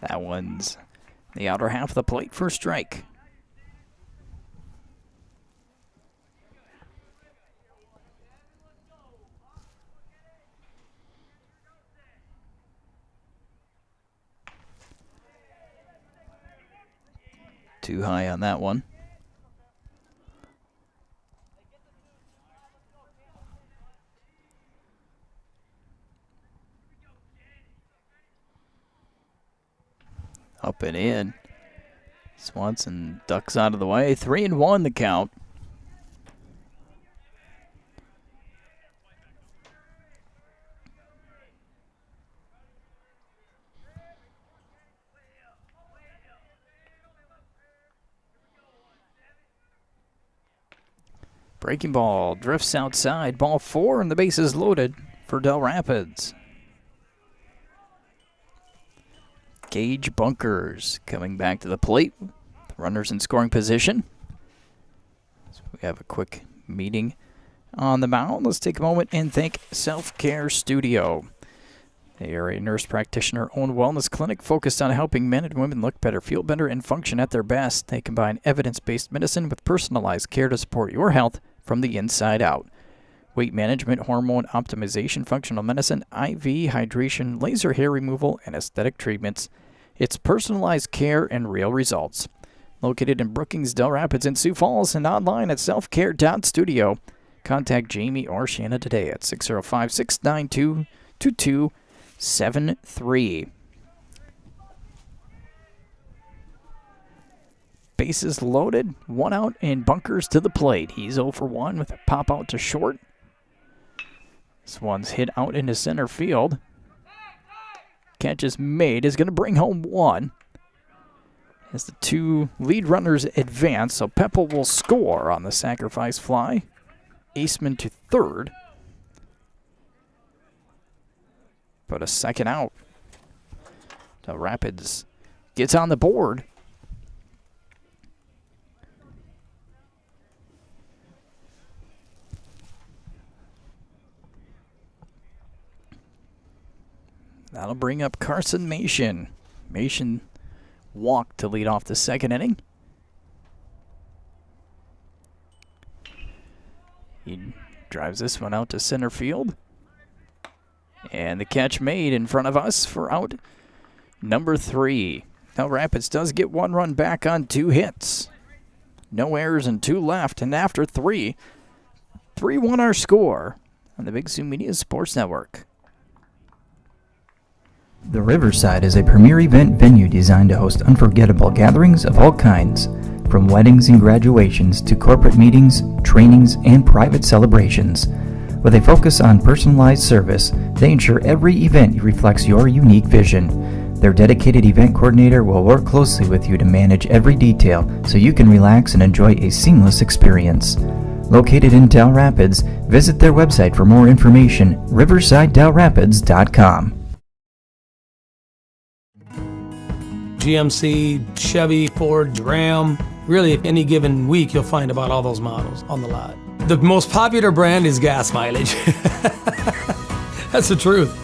That one's the outer half of the plate for a strike. Too high on that one. Up and in. Swanson ducks out of the way. 3-1 the count. Breaking ball drifts outside. Ball 4 and the base is loaded for Dell Rapids. Gage Bunkers coming back to the plate. The runners in scoring position. So we have a quick meeting on the mound. Let's take a moment and thank Self Care Studio. They are a nurse practitioner-owned wellness clinic focused on helping men and women look better, feel better, and function at their best. They combine evidence-based medicine with personalized care to support your health from the inside out. Weight management, hormone optimization, functional medicine, IV, hydration, laser hair removal, and aesthetic treatments. It's personalized care and real results. Located in Brookings, Dell Rapids, and Sioux Falls, and online at selfcare.studio. Contact Jamie or Shanna today at 605-692-2273. Bases loaded, 1 out, and Bunkers to the plate. He's 0 for 1 with a pop out to short. This one's hit out into center field. Catch is made, is going to bring home 1. As the 2 lead runners advance, so Peppel will score on the sacrifice fly. Eastman to third. But a second out. The Rapids gets on the board. That'll bring up Carson Mation. Mation walked to lead off the second inning. He drives this one out to center field. And the catch made in front of us for out number 3. Now Rapids does get 1 run back on 2 hits. No errors and 2 left. And after 3, 3-1 our score on the Big Sioux Media Sports Network. The Riverside is a premier event venue designed to host unforgettable gatherings of all kinds, from weddings and graduations to corporate meetings, trainings, and private celebrations. With a focus on personalized service, they ensure every event reflects your unique vision. Their dedicated event coordinator will work closely with you to manage every detail so you can relax and enjoy a seamless experience. Located in Dell Rapids, visit their website for more information, riversidedelrapids.com. GMC, Chevy, Ford, Ram. Really, any given week, you'll find about all those models on the lot. The most popular brand is gas mileage. That's the truth.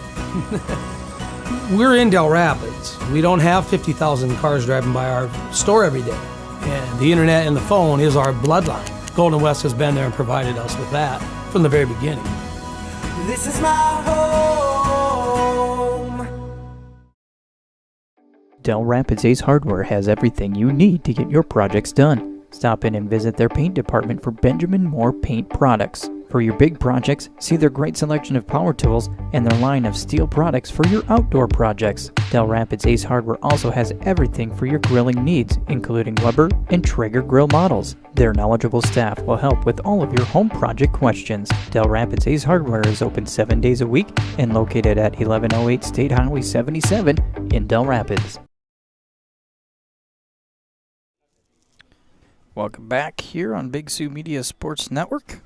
We're in Dell Rapids. We don't have 50,000 cars driving by our store every day. And the internet and the phone is our bloodline. Golden West has been there and provided us with that from the very beginning. This is my home. Dell Rapids Ace Hardware has everything you need to get your projects done. Stop in and visit their paint department for Benjamin Moore paint products. For your big projects, see their great selection of power tools and their line of steel products for your outdoor projects. Dell Rapids Ace Hardware also has everything for your grilling needs, including Weber and Traeger grill models. Their knowledgeable staff will help with all of your home project questions. Dell Rapids Ace Hardware is open 7 days a week and located at 1108 State Highway 77 in Dell Rapids. Welcome back here on Big Sioux Media Sports Network.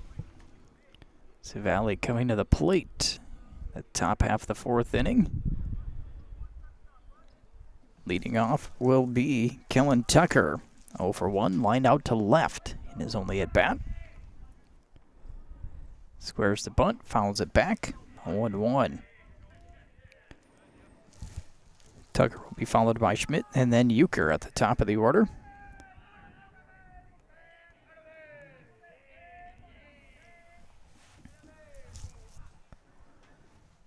Sioux Valley coming to the plate. The top half of the fourth inning. Leading off will be Kellen Tucker. 0 for 1, lined out to left in his only at bat. Squares the bunt, fouls it back. 0-1. Tucker will be followed by Schmidt and then Euchre at the top of the order.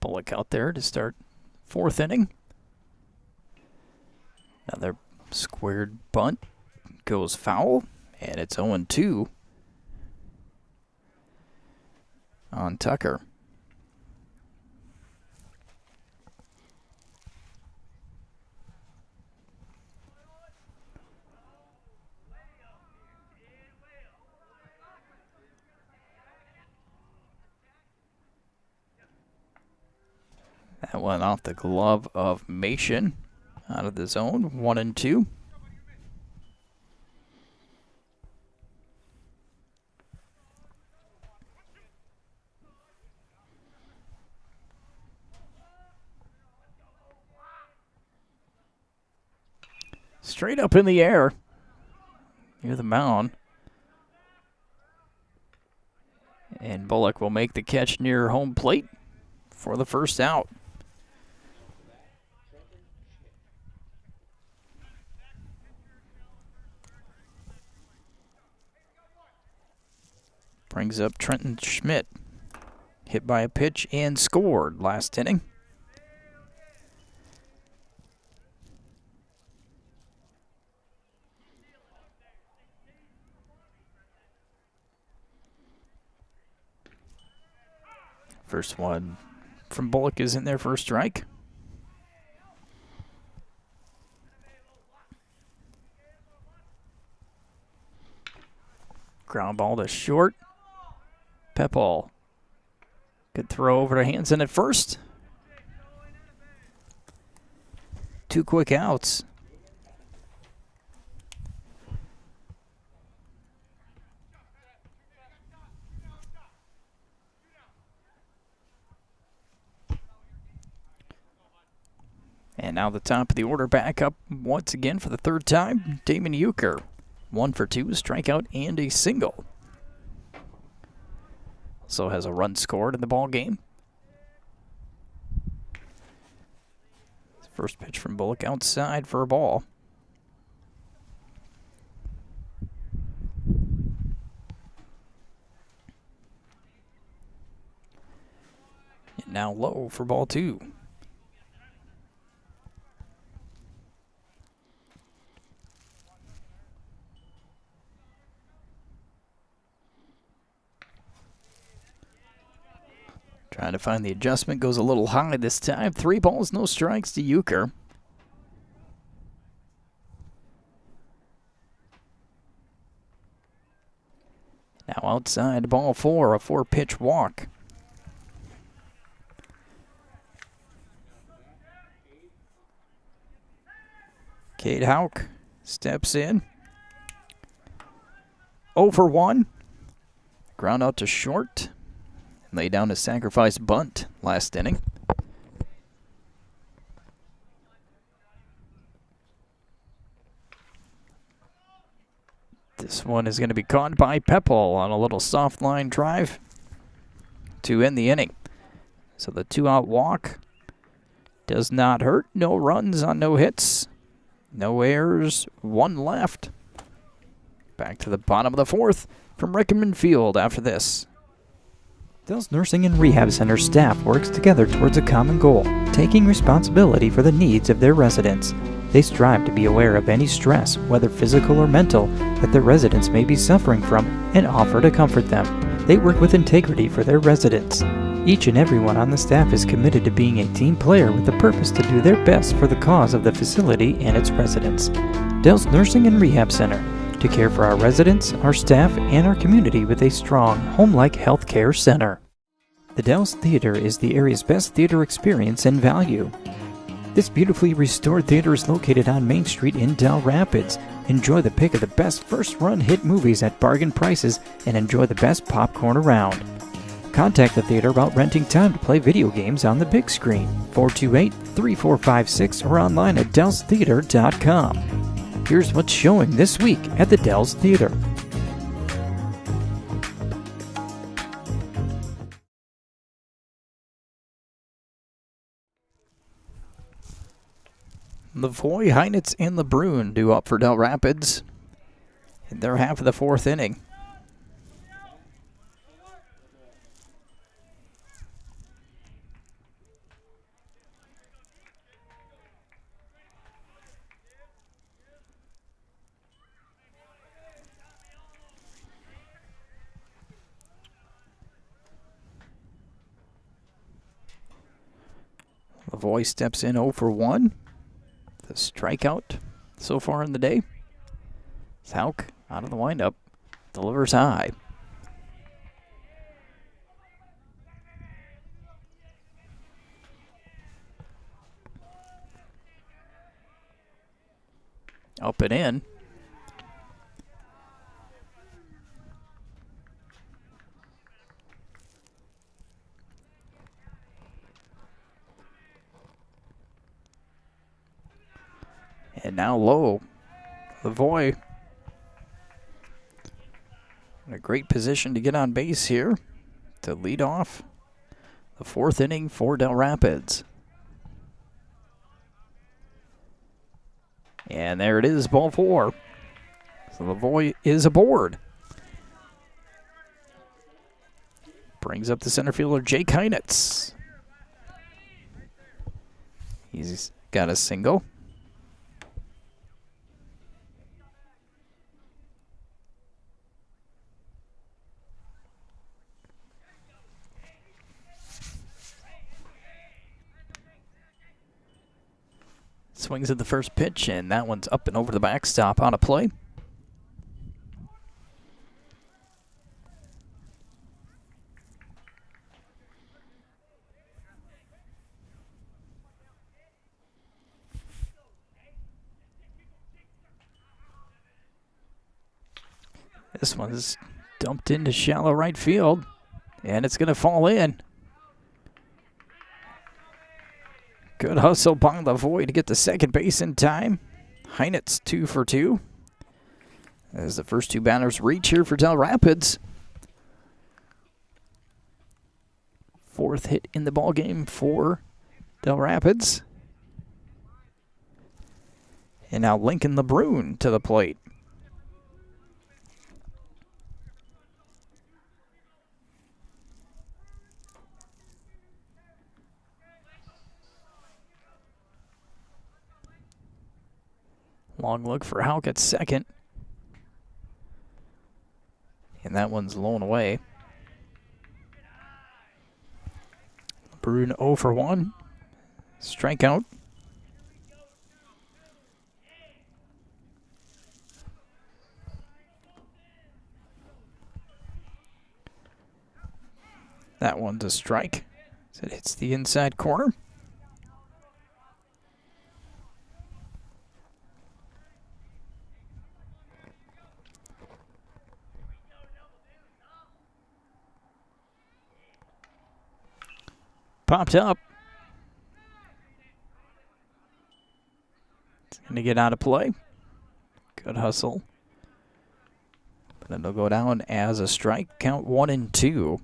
Bullock out there to start fourth inning. Another squared bunt goes foul, and it's 0-2 on Tucker. That went off the glove of Mason out of the zone, 1-2. Straight up in the air near the mound. And Bullock will make the catch near home plate for the first out. Brings up Trenton Schmidt. Hit by a pitch and scored last inning. First one from Bullock is in there for a strike. Ground ball to short. Pepple. Good throw over to Hansen at first. 2 quick outs. And now the top of the order back up once again for the third time. Damon Euchre. 1 for 2, strikeout and a single. Also has a run scored in the ball game. First pitch from Bullock outside for a ball. And now low for ball 2. Trying to find the adjustment, goes a little high this time. 3 balls, no strikes to Euchre. Now outside, ball 4, a 4-pitch walk. Cade Houck steps in. 0 for 1. Ground out to short. Lay down a sacrifice bunt last inning. This one is going to be caught by Peppel on a little soft line drive to end the inning. So the 2-out walk does not hurt. No runs on no hits. No errors. 1 left. Back to the bottom of the 4th from Rickman Field after this. Dell's Nursing and Rehab Center staff works together towards a common goal, taking responsibility for the needs of their residents. They strive to be aware of any stress, whether physical or mental, that their residents may be suffering from and offer to comfort them. They work with integrity for their residents. Each and everyone on the staff is committed to being a team player with the purpose to do their best for the cause of the facility and its residents. Dell's Nursing and Rehab Center, to care for our residents, our staff, and our community with a strong, home-like healthcare center. The Dell's Theater is the area's best theater experience and value. This beautifully restored theater is located on Main Street in Dell Rapids. Enjoy the pick of the best first-run hit movies at bargain prices and enjoy the best popcorn around. Contact the theater about renting time to play video games on the big screen. 428-3456 or online at dellstheater.com. Here's what's showing this week at the Dell's Theater. Lavoie, Heinitz, and LeBrun due up for Dell Rapids in their half of the 4th inning. Lavoie steps in 0 for 1. The strikeout so far in the day. Hauk out of the windup. Delivers high. Up and in. And now low. Lavoie in a great position to get on base here to lead off the 4th inning for Dell Rapids. And there it is, ball 4. So Lavoie is aboard. Brings up the center fielder, Jake Heinitz. He's got a single. Swings at the first pitch, and that one's up and over the backstop on a play. This one's dumped into shallow right field, and it's going to fall in. Good hustle by Lavoie to get to second base in time. Heinitz 2 for 2. As the first 2 batters reach here for Dell Rapids. 4th hit in the ballgame for Dell Rapids. And now Lincoln LeBrun to the plate. Long look for Hauk at second. And that one's blown away. LeBrun 0 for 1. Strikeout. That one's a strike. As it hits the inside corner. popped up. It's going to get out of play. Good hustle. But it'll go down as a strike. Count 1-2.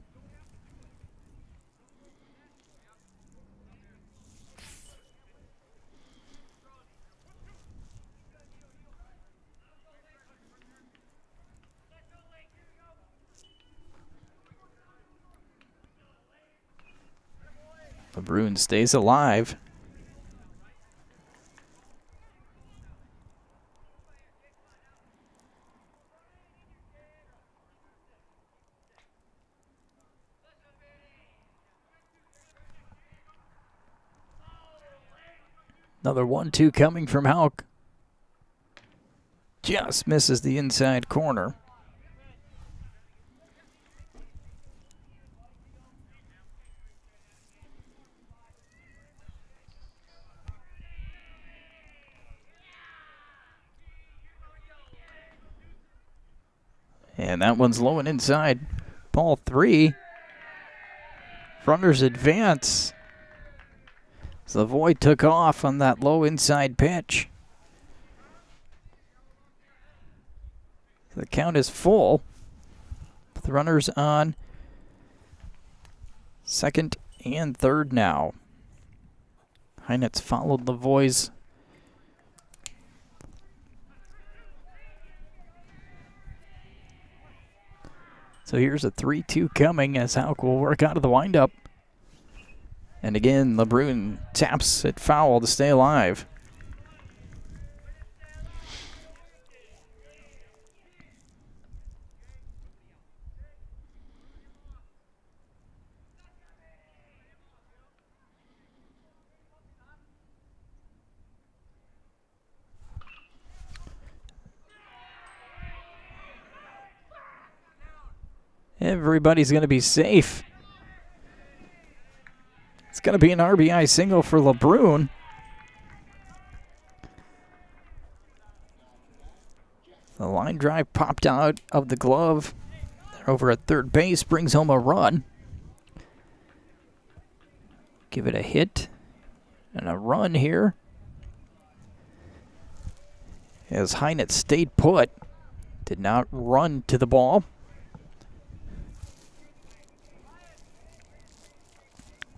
LeBrun stays alive. Another 1-2 coming from Houck. Just misses the inside corner. And that one's low and inside. Ball 3. Runners advance. Savoy took off on that low inside pitch. The count is full. The runners on second and third now. Heinitz followed Lavoie's So here's a 3-2 coming as Houck will work out of the windup. And again, LeBrun taps it foul to stay alive. Everybody's going to be safe. It's going to be an RBI single for LeBrun. The line drive popped out of the glove. They're over at third base, brings home a run. Give it a hit and a run here. As Heinitz stayed put, did not run to the ball.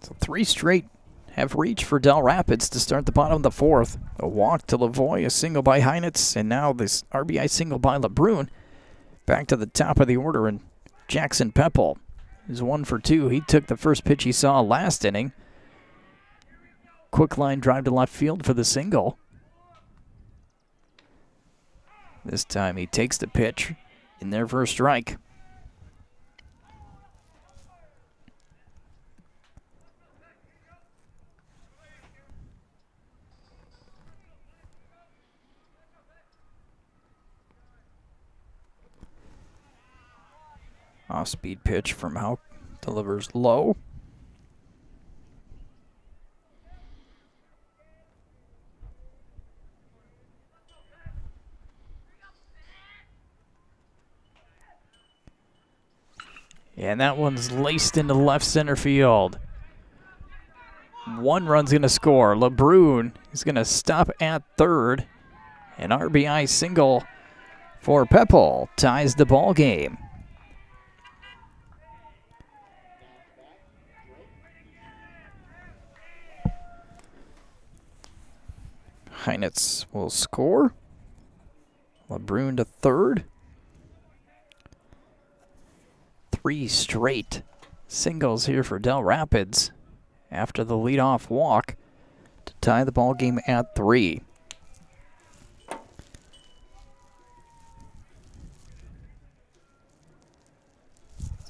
So 3 straight have reached for Dell Rapids to start the bottom of the 4th. A walk to Lavoie, a single by Heinitz, and now this RBI single by LeBrun. Back to the top of the order, and Jackson Peppel is 1 for 2. He took the first pitch he saw last inning. Quick line drive to left field for the single. This time he takes the pitch in there for a strike. Off-speed pitch from Houck, delivers low. And that one's laced into left center field. 1 run's going to score. LeBrun is going to stop at third. An RBI single for Peppel ties the ball game. Heinitz will score. LeBrun to third. 3 straight singles here for Dell Rapids after the leadoff walk to tie the ball game at 3.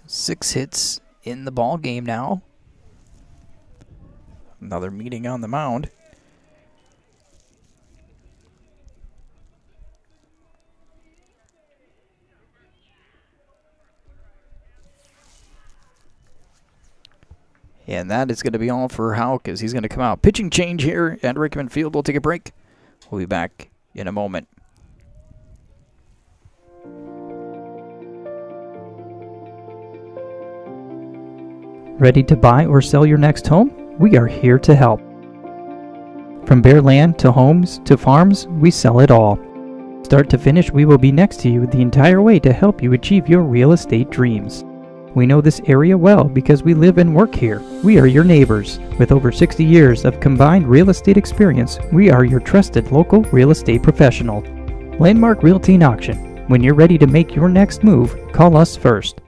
Six hits in the ball game now. Another meeting on the mound. And that is going to be all for Houck as he's going to come out. Pitching change here at Rickman Field. We'll take a break. We'll be back in a moment. Ready to buy or sell your next home? we are here to help. From bare land to homes to farms, we sell it all. Start to finish, we will be next to you the entire way to help you achieve your real estate dreams. We know this area well because we live and work here. We are your neighbors. With over 60 years of combined real estate experience, we are your trusted local real estate professional. Landmark Realty and Auction. When you're ready to make your next move, call us first.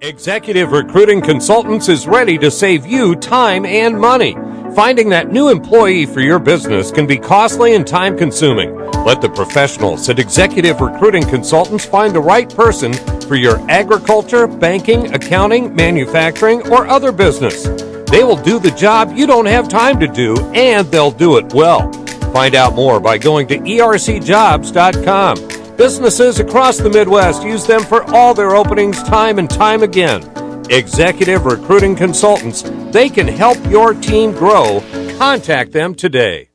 Executive Recruiting Consultants is ready to save you time and money. Finding that new employee for your business can be costly and time-consuming. Let the professionals at Executive Recruiting Consultants find the right person for your agriculture, banking, accounting, manufacturing, or other business. They will do the job you don't have time to do, and they'll do it well. Find out more by going to ercjobs.com. Businesses across the Midwest use them for all their openings time and time again. Executive Recruiting Consultants. They can help your team grow. Contact them today.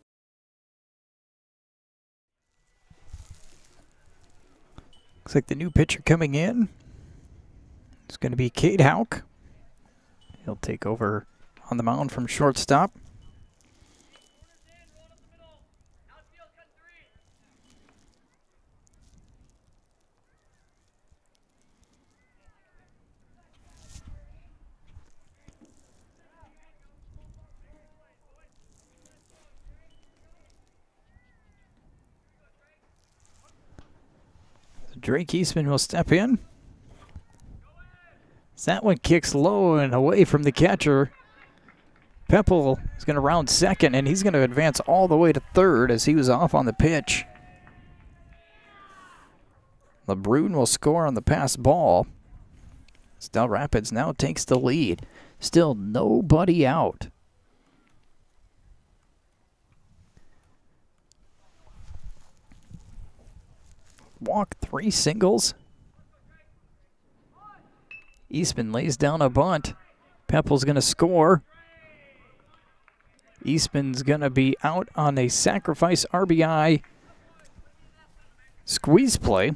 Looks like the new pitcher coming in is going to be Cade Houck. He'll take over on the mound from shortstop. Drake Eastman will step in. That one kicks low and away from the catcher. Peppel is going to round second, and he's going to advance all the way to third as he was off on the pitch. LeBrun will score on the pass ball. Dell Rapids now takes the lead. Still nobody out. Walk, 3 singles. Eastman lays down a bunt. Peppel's going to score. Eastman's going to be out on a sacrifice RBI squeeze play.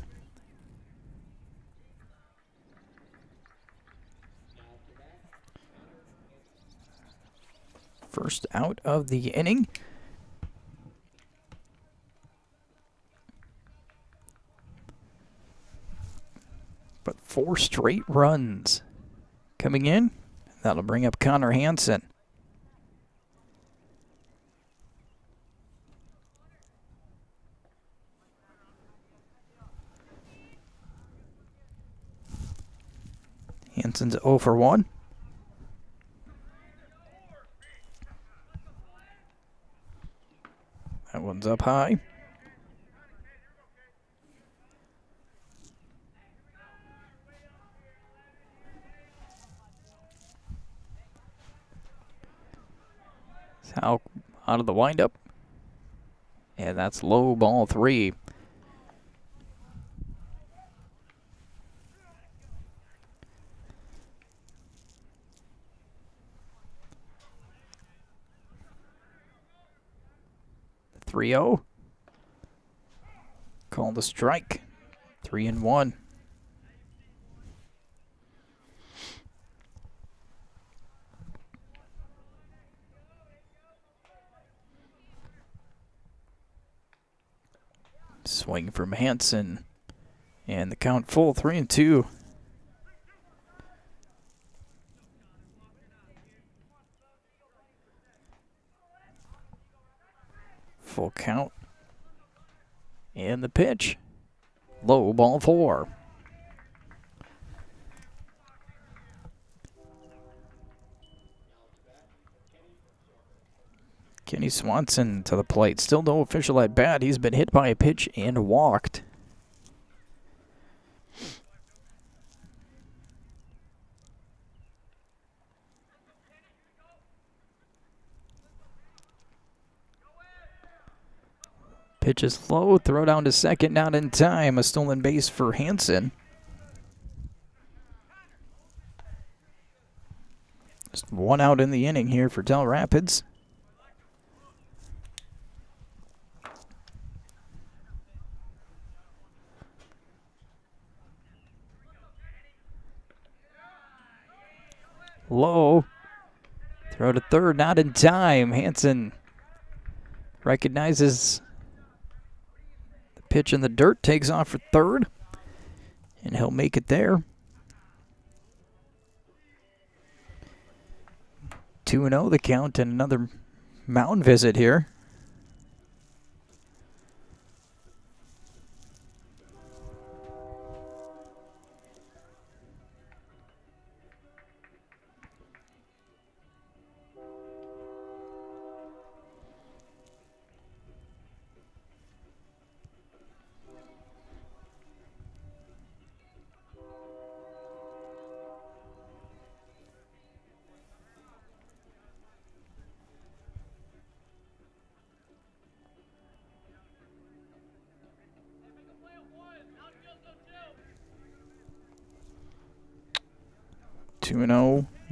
First out of the inning. But 4 straight runs coming in. That'll bring up Connor Hansen. Hansen's 0 for 1. That one's up high. Out of the windup. And that's low, ball 3. The 3-0. Call the strike. 3-1. Swing from Hansen. And the count full, 3-2. Full count. And the pitch. Low, ball 4. Kenny Swanson to the plate. Still no official at bat. He's been hit by a pitch and walked. Pitch is low. Throw down to second. Not in time. A stolen base for Hansen. Just 1 out in the inning here for Dell Rapids. low. Throw to third, not in time. Hansen recognizes the pitch in the dirt, takes off for third, and he'll make it there. 2-0 the count, and another mound visit here.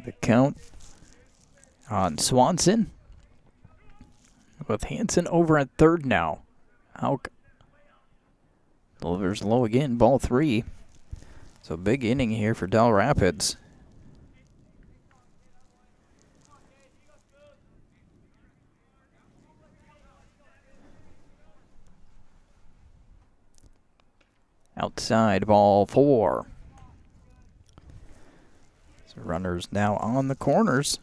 The count on Swanson, with Hansen over at third now. Hauk delivers low again, ball 3. So big inning here for Dell Rapids. Outside, ball 4. So runners now on the corners.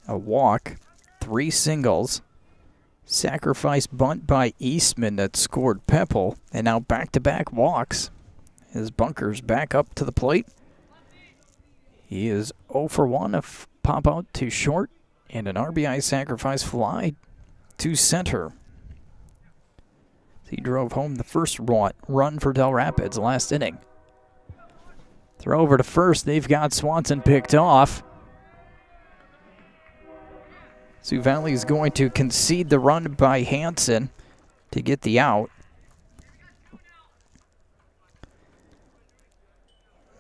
A walk, 3 singles. Sacrifice bunt by Eastman that scored Pepple. And now back-to-back walks. His Bunker's back up to the plate. He is 0 for 1, a pop out to short, and an RBI sacrifice fly to center. He drove home the first run for Dell Rapids last inning. Throw over to first. They've got Swanson picked off. Sioux Valley is going to concede the run by Hansen to get the out.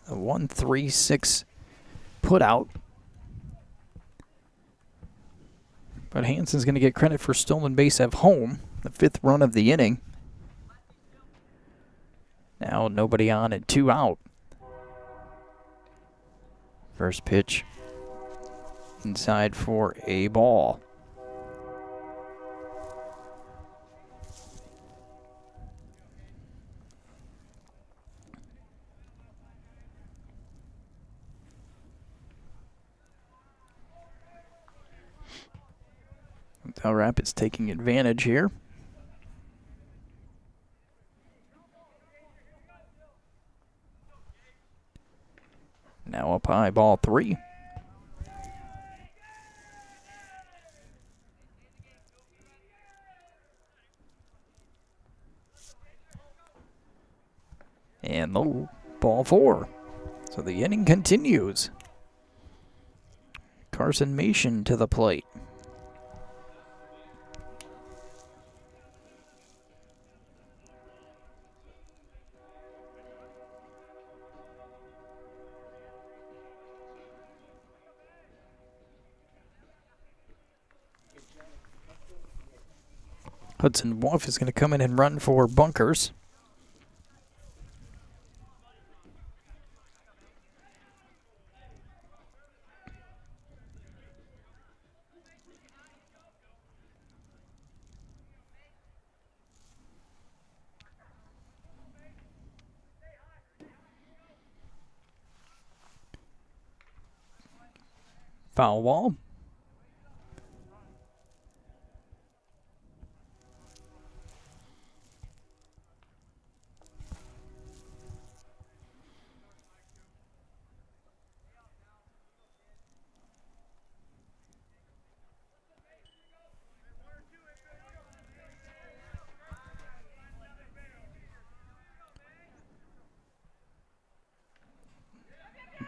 A 1-3-6 put out. But Hansen's going to get credit for stolen base at home, the 5th run of the inning. Now nobody on and 2 out. First pitch inside for a ball. Dell Rapids taking advantage here. Now up high, ball 3. And low, ball 4. So the inning continues. Carson Mason to the plate. Hudson Wolf is going to come in and run for Bunkers. Foul ball.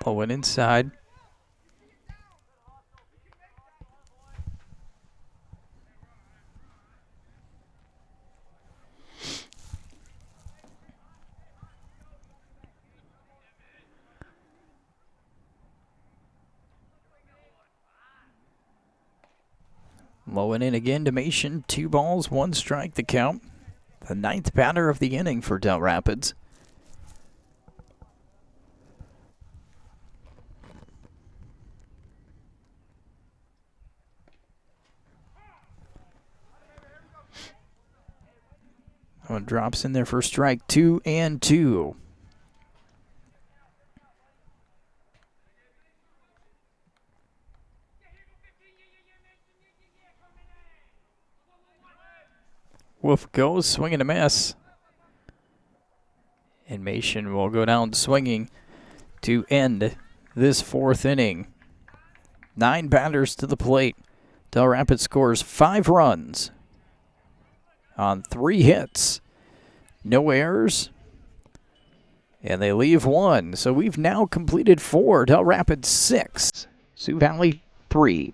Ball went inside. Low and in again to Mason. 2 balls, 1 strike the count. The 9th batter of the inning for Dell Rapids. one drops in there for strike 2-2. Wolf goes, swing and a miss. And Mason will go down swinging to end this 4th inning. 9 batters to the plate. Dell Rapids scores 5 runs on 3 hits. No errors. And they leave 1. So we've now completed 4. Dell Rapids 6. Sioux Valley 3.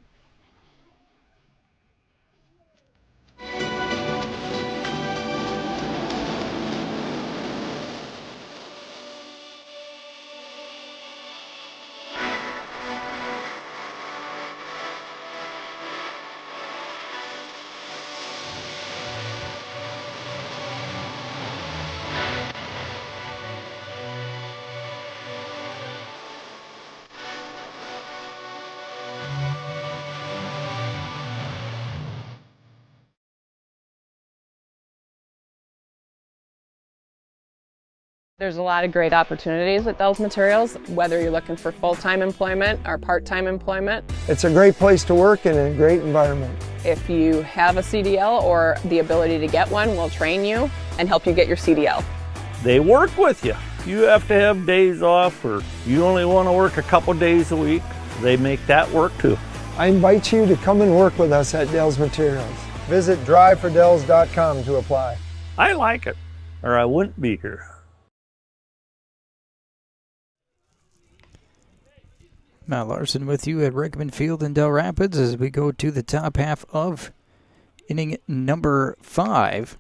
There's a lot of great opportunities at Dell's Materials, whether you're looking for full-time employment or part-time employment. It's a great place to work and a great environment. If you have a CDL or the ability to get one, we'll train you and help you get your CDL. They work with you. You have to have days off or you only want to work a couple days a week. They make that work too. I invite you to come and work with us at Dell's Materials. Visit drivefordells.com to apply. I like it, or I wouldn't be here. Matt Larson with you at Rickman Field in Dell Rapids as we go to the top half of inning number 5.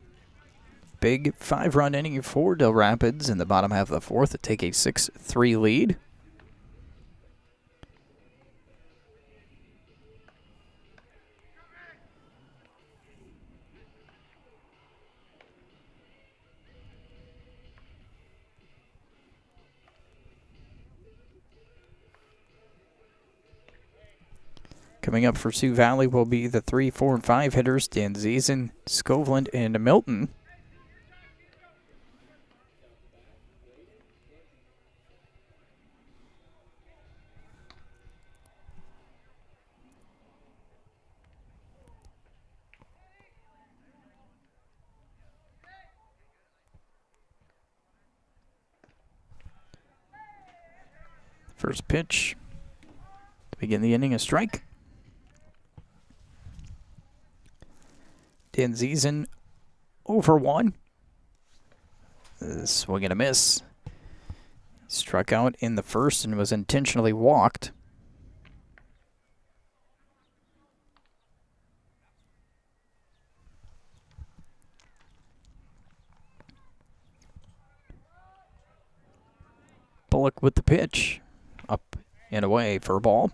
Big 5-run inning for Dell Rapids in the bottom half of the 4th to take a 6-3 lead. Coming up for Sioux Valley will be the 3, 4, and 5 hitters, Dan Ziesen, Scoveland, and Milton. First pitch to begin the inning, a strike. Dan Ziesen over 1. Swing and a miss. Struck out in the first and was intentionally walked. Bullock with the pitch. Up and away for a ball.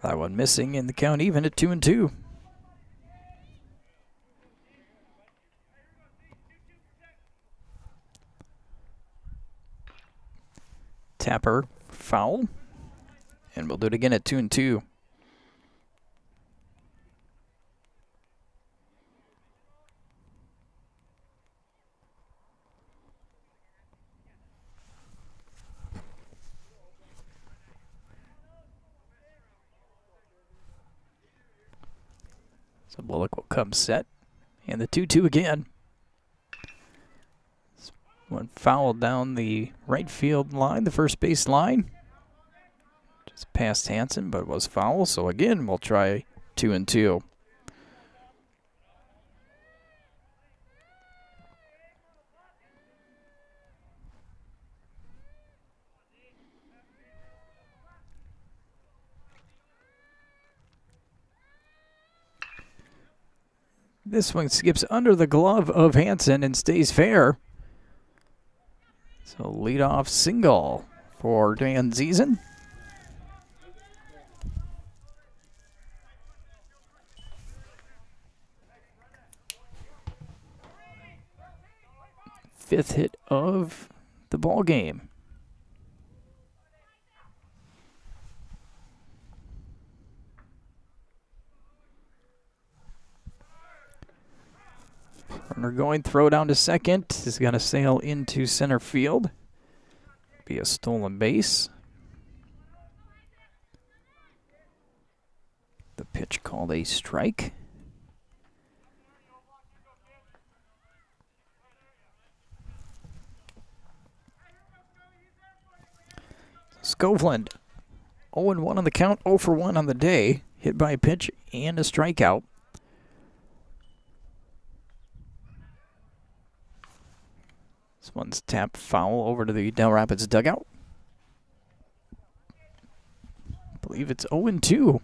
That one missing in the count even at 2-2. Tapper foul. And we'll do it again at 2-2. So Bullock will come set. And the 2-2 again. One foul down the right field line, the first base line. Just past Hansen, but it was foul. So again, we'll try 2-2. This one skips under the glove of Hansen and stays fair. So leadoff single for Dan Ziesen. fifth hit of the ball game. Runner going, throw down to second. Is going to sail into center field. Be a stolen base. The pitch called a strike. Scoveland, 0-1 on the count, 0 for 1 on the day. Hit by a pitch and a strikeout. This one's tapped foul over to the Dell Rapids dugout. I believe it's 0-2.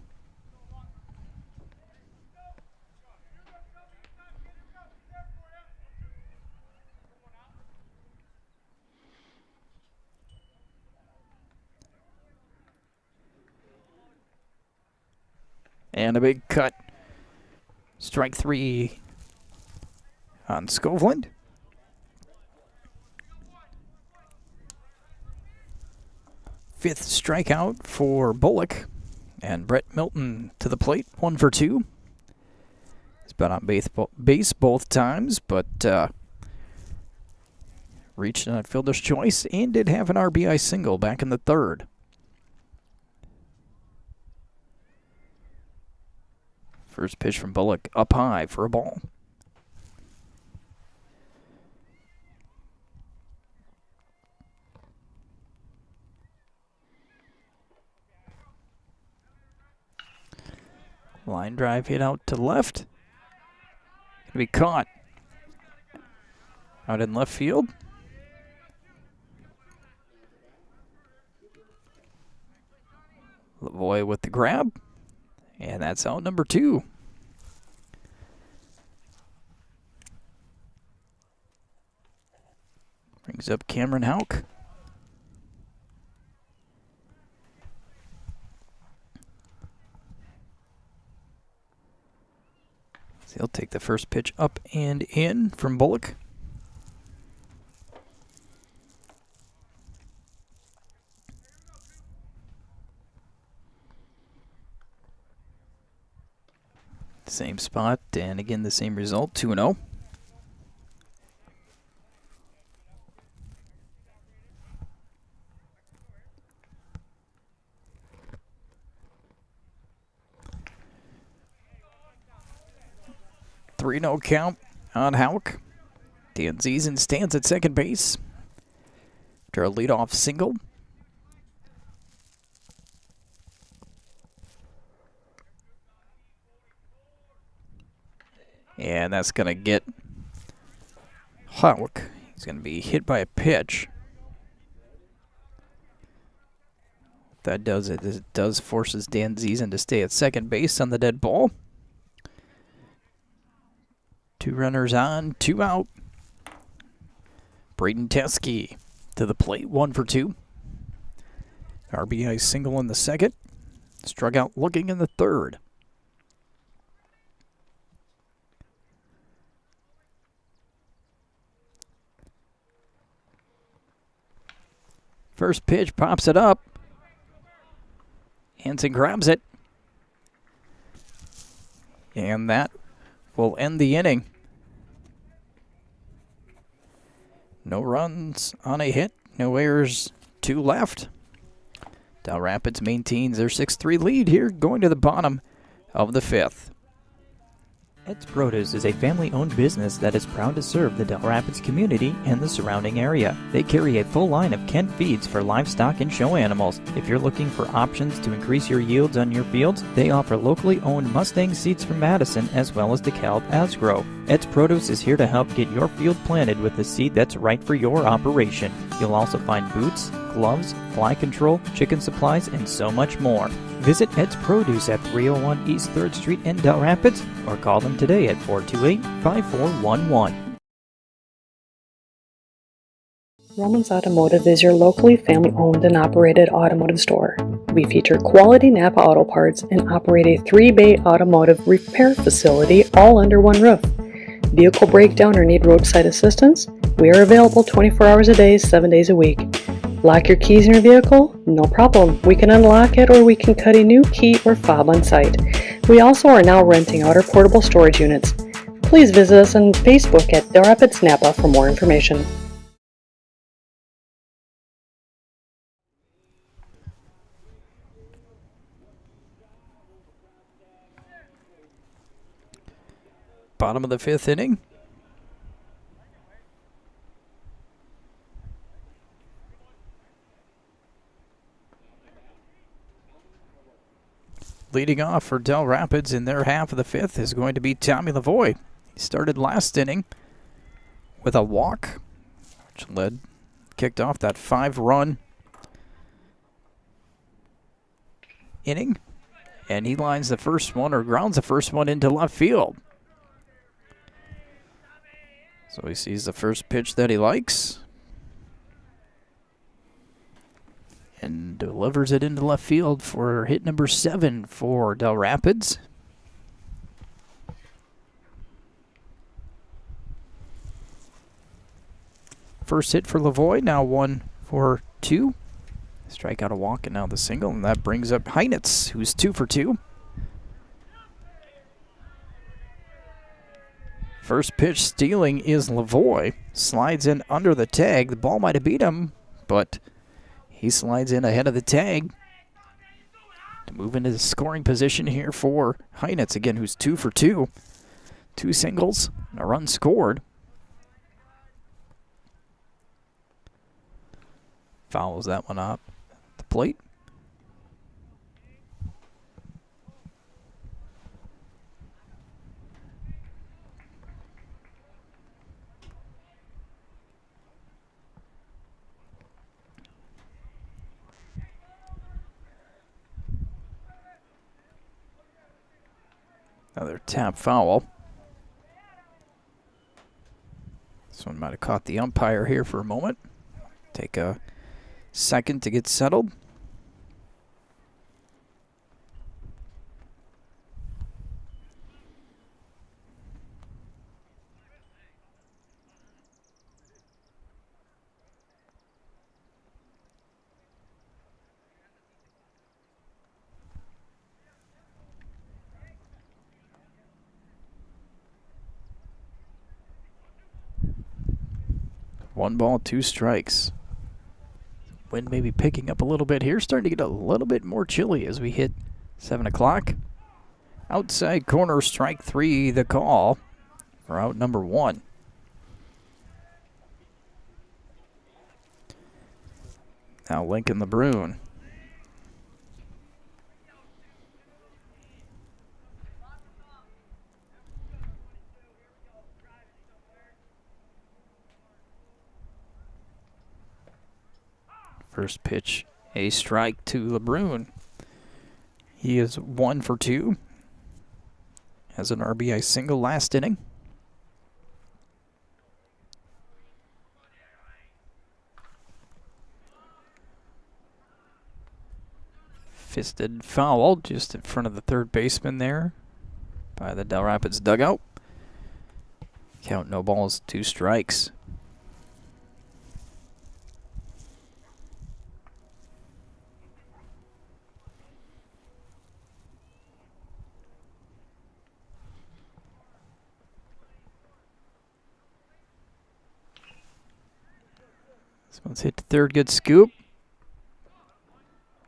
And a big cut. Strike 3 on Scoveland. Fifth strikeout for Bullock. And Brett Milton to the plate, 1 for 2. He's been on base both times, but reached an outfielder's choice and did have an RBI single back in the third. First pitch from Bullock up high for a ball. Line drive hit out to left. Gonna be caught. Out in left field. Lavoie with the grab. And that's out number 2. Brings up Cameron Houck. So he'll take the first pitch up and in from Bullock. Same spot, and again the same result, 2-0. No count on Houck. Dan Ziesen stands at second base after a leadoff single. And that's going to get Houck. He's going to be hit by a pitch. That does it. It does forces Dan Ziesen to stay at second base on the dead ball. 2 runners on, 2 out. Braden Teske to the plate, 1 for 2. RBI single in the second. Struck out looking in the third. First pitch pops it up. Hansen grabs it. And that will end the inning. No runs on a hit, no errors, 2 left. Dell Rapids maintains their 6-3 lead here, going to the bottom of the 5th. Ed's Produce is a family-owned business that is proud to serve the Dell Rapids community and the surrounding area. They carry a full line of Kent feeds for livestock and show animals. If you're looking for options to increase your yields on your fields, they offer locally owned Mustang seeds from Madison as well as DeKalb Asgrow. Ed's Produce is here to help get your field planted with the seed that's right for your operation. You'll also find boots, gloves, fly control, chicken supplies, and so much more. Visit Ed's Produce at 301 East 3rd Street in Dell Rapids or call them today at 428-5411. Romans Automotive is your locally family-owned and operated automotive store. We feature quality Napa auto parts and operate a 3-bay automotive repair facility all under one roof. Vehicle breakdown or need roadside assistance? We are available 24 hours a day, 7 days a week. Lock your keys in your vehicle? No problem. We can unlock it or we can cut a new key or fob on site. We also are now renting out our portable storage units. Please visit us on Facebook at Dell Rapids Napa for more information. Bottom of the 5th inning. Leading off for Dell Rapids in their half of the 5th is going to be Tommy Lavoie. He started last inning with a walk, which kicked off that 5-run inning. And he lines the first one, or grounds the first one into left field. So he sees the first pitch that he likes and delivers it into left field for hit number 7 for Dell Rapids. First hit for Lavoie, now 1 for 2. Strike out a walk and now the single, and that brings up Heinitz, who's 2 for 2. First pitch stealing is Lavoie. Slides in under the tag. The ball might have beat him, but he slides in ahead of the tag to move into the scoring position here for Heinitz, again, who's 2 for 2. 2 singles, and a run scored. Fouls that one up at the plate. Another tap foul. This one might have caught the umpire here for a moment. Take a second to get settled. One ball, 2 strikes. Wind may be picking up a little bit here. Starting to get a little bit more chilly as we hit 7 o'clock. Outside corner, strike 3, the call for out number 1. Now Lincoln LeBrun. First pitch, a strike to LeBrun. He is 1 for 2. Has an RBI single last inning. Fisted foul just in front of the third baseman there by the Dell Rapids dugout. Count no balls, 2 strikes. This one's hit to third, good scoop.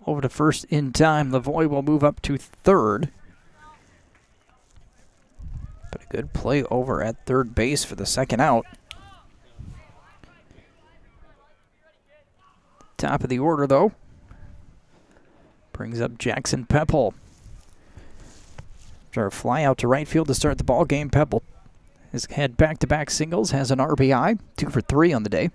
Over to first in time. Lavoie will move up to third. But a good play over at third base for the second out. Top of the order, though, brings up Jackson Pepple. After a fly out to right field to start the ball game, Pepple has had back-to-back singles, has an RBI, 2 for 3 on the day.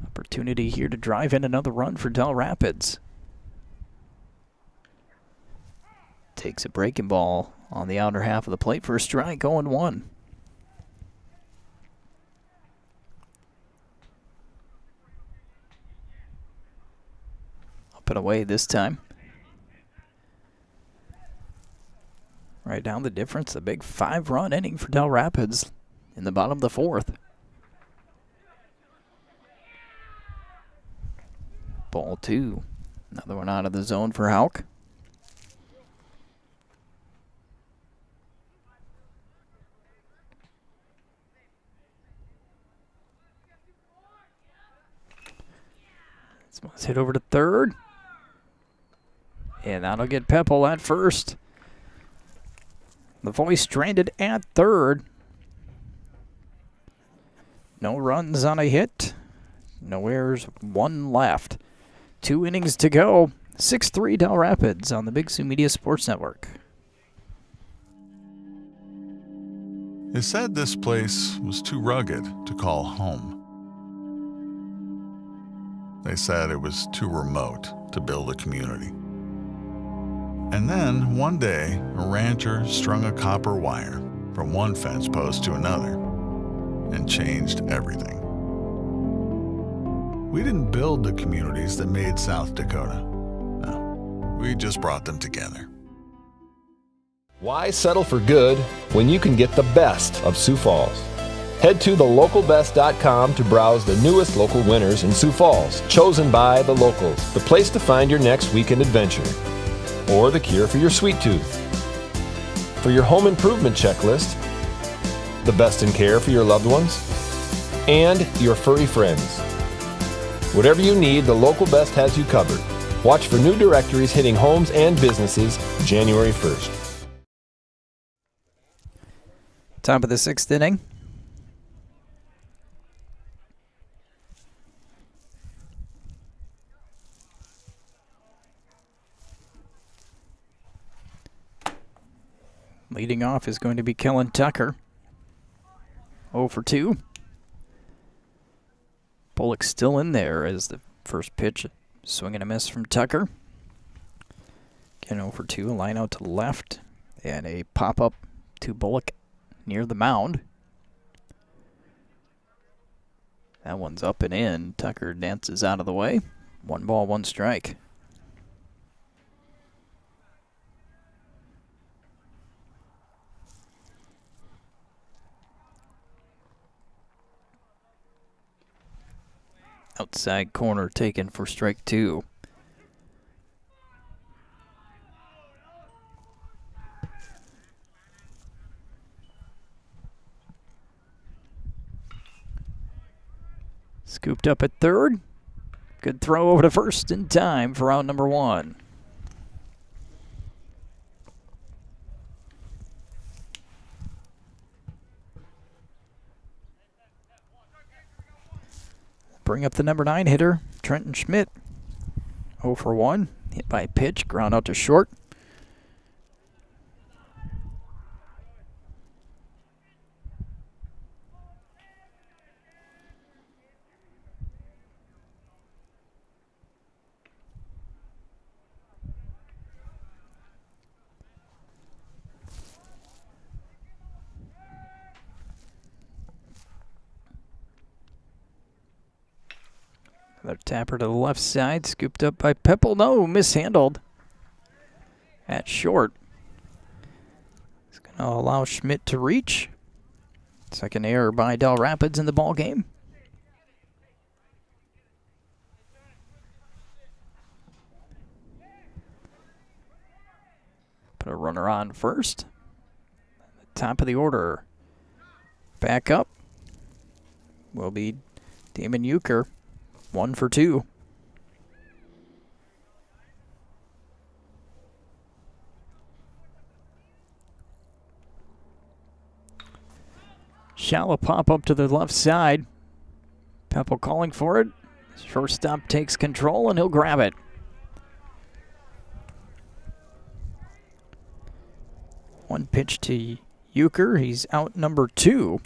Opportunity here to drive in another run for Dell Rapids. Takes a breaking ball on the outer half of the plate for a strike, 0-1. Up and away this time. Right down the difference. A big 5-run inning for Dell Rapids in the bottom of the 4th. Ball 2. Another one out of the zone for Hauk. This one's hit over to third. And that'll get Peppel at first. The voice stranded at third. No runs on a hit. No errors, 1 left. 2 innings to go. 6-3 Dell Rapids on the Big Sioux Media Sports Network. They said this place was too rugged to call home. They said it was too remote to build a community. And then, one day, a rancher strung a copper wire from one fence post to another and changed everything. We didn't build the communities that made South Dakota. No, we just brought them together. Why settle for good when you can get the best of Sioux Falls? Head to thelocalbest.com to browse the newest local winners in Sioux Falls, chosen by the locals, the place to find your next weekend adventure, or the cure for your sweet tooth. For your home improvement checklist, the best in care for your loved ones, and your furry friends. Whatever you need, the Local Best has you covered. Watch for new directories hitting homes and businesses January 1st. Top of the 6th inning. Leading off is going to be Kellen Tucker. 0 for 2. Bullock still in there as the first pitch. Swing and a miss from Tucker. Again 0 for 2. A line out to left. And a pop-up to Bullock near the mound. That one's up and in. Tucker dances out of the way. 1 ball, 1 strike. Outside corner taken for strike 2. Scooped up at third. Good throw over to first in time for out number 1. Bring up the number 9 hitter, Trenton Schmidt. 0 for 1. Hit by a pitch, ground out to short. Another tapper to the left side, scooped up by Peppel. No, mishandled at short. It's going to allow Schmidt to reach. Second error by Dell Rapids in the ball game. Put a runner on first. Top of the order. Back up will be Damon Euchre. 1 for 2. Shallow pop up to the left side. Peppel calling for it. Shortstop takes control and he'll grab it. One pitch to Euchre. He's out number 2.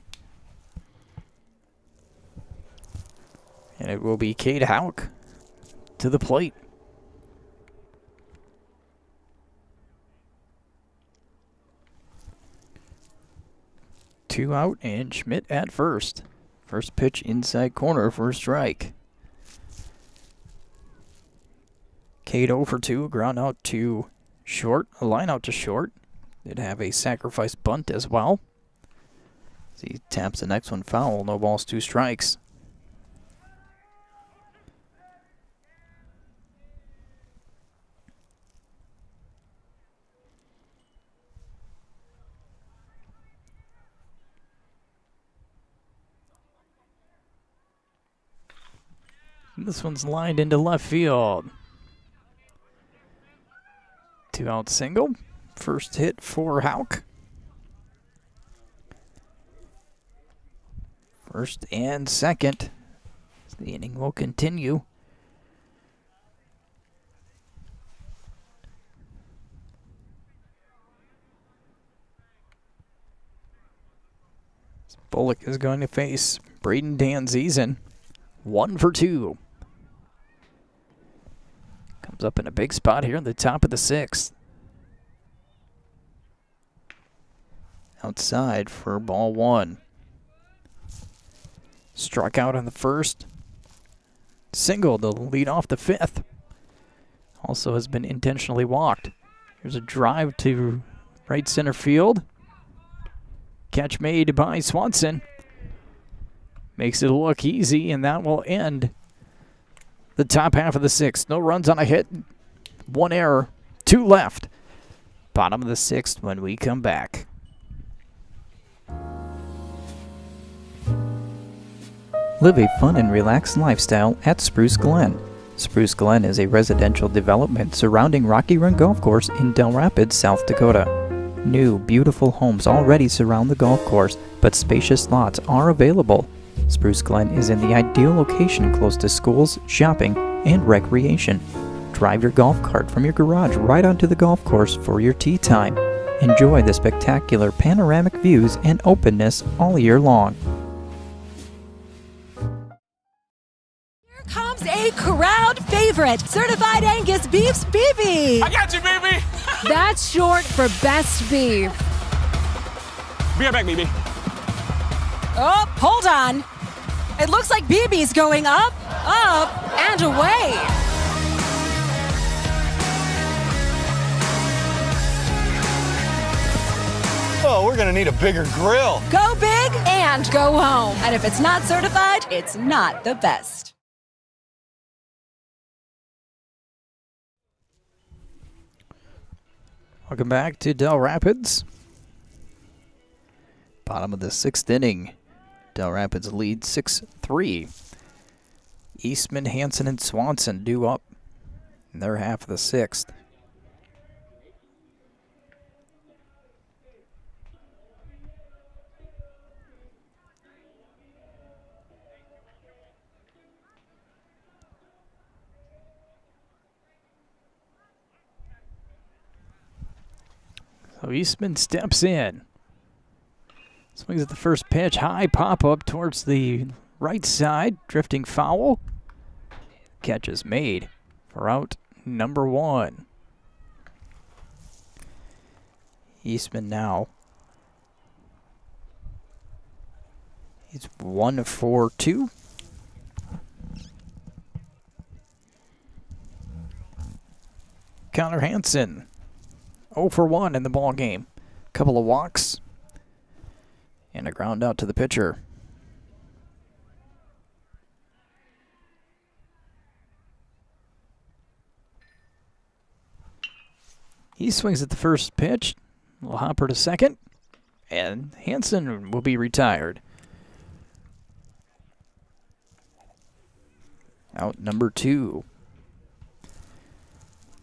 And it will be Cade Hauk to the plate. Two out and Schmidt at first. First pitch inside corner for a strike. Cade 0 for 2, ground out to short, a line out to short. Did have a sacrifice bunt as well. As he taps the next one foul. No balls, 2 strikes. This one's lined into left field. 2-out single. First hit for Houck. First and second. The inning will continue. Bullock is going to face Braden Danzizen. 1 for 2. Comes up in a big spot here in the top of the 6th. Outside for ball 1. Struck out on the first. Single to lead off the 5th. Also has been intentionally walked. Here's a drive to right center field. Catch made by Swanson. Makes it look easy, and that will end the top half of the 6th. No runs on a hit. 1 error. 2 left. Bottom of the 6th when we come back. Live a fun and relaxed lifestyle at Spruce Glen. Spruce Glen is a residential development surrounding Rocky Run Golf Course in Dell Rapids, South Dakota. New, beautiful homes already surround the golf course, but spacious lots are available. Spruce Glen is in the ideal location close to schools, shopping, and recreation. Drive your golf cart from your garage right onto the golf course for your tee time. Enjoy the spectacular panoramic views and openness all year long. Here comes a crowd favorite, Certified Angus Beef's BB. I got you, baby. That's short for best beef. Be right back, baby. Oh, hold on. It looks like BB's going up, and away. Oh, we're gonna need a bigger grill. Go big and go home. And if it's not certified, it's not the best. Welcome back to Dell Rapids. Bottom of the 6th inning. Dell Rapids lead 6-3. Eastman, Hansen, and Swanson due up in their half of the 6th. So Eastman steps in. Swings at the first pitch. High pop-up towards the right side. Drifting foul. Catch is made for out number 1. Eastman now. He's 1 for 2. Connor Hansen. 0 for 1 in the ball game. Couple of walks. And a ground out to the pitcher. He swings at the first pitch. A little hopper to second. And Hansen will be retired. Out number 2.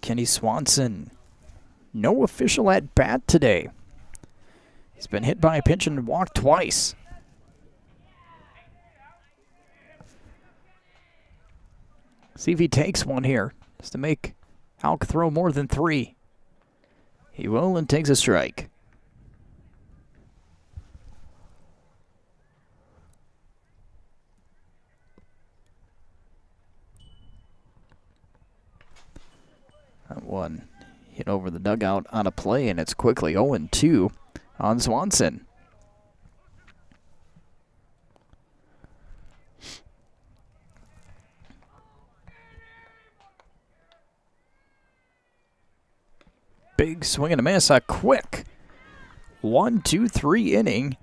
Kenny Swanson. No official at bat today. He's been hit by a pitch and walked twice. See if he takes one here, just to make Houck throw more than 3. He will and takes a strike. That one hit over the dugout on a play, and it's quickly 0-2 on Swanson. Big swing and a miss, a quick 1-2-3 inning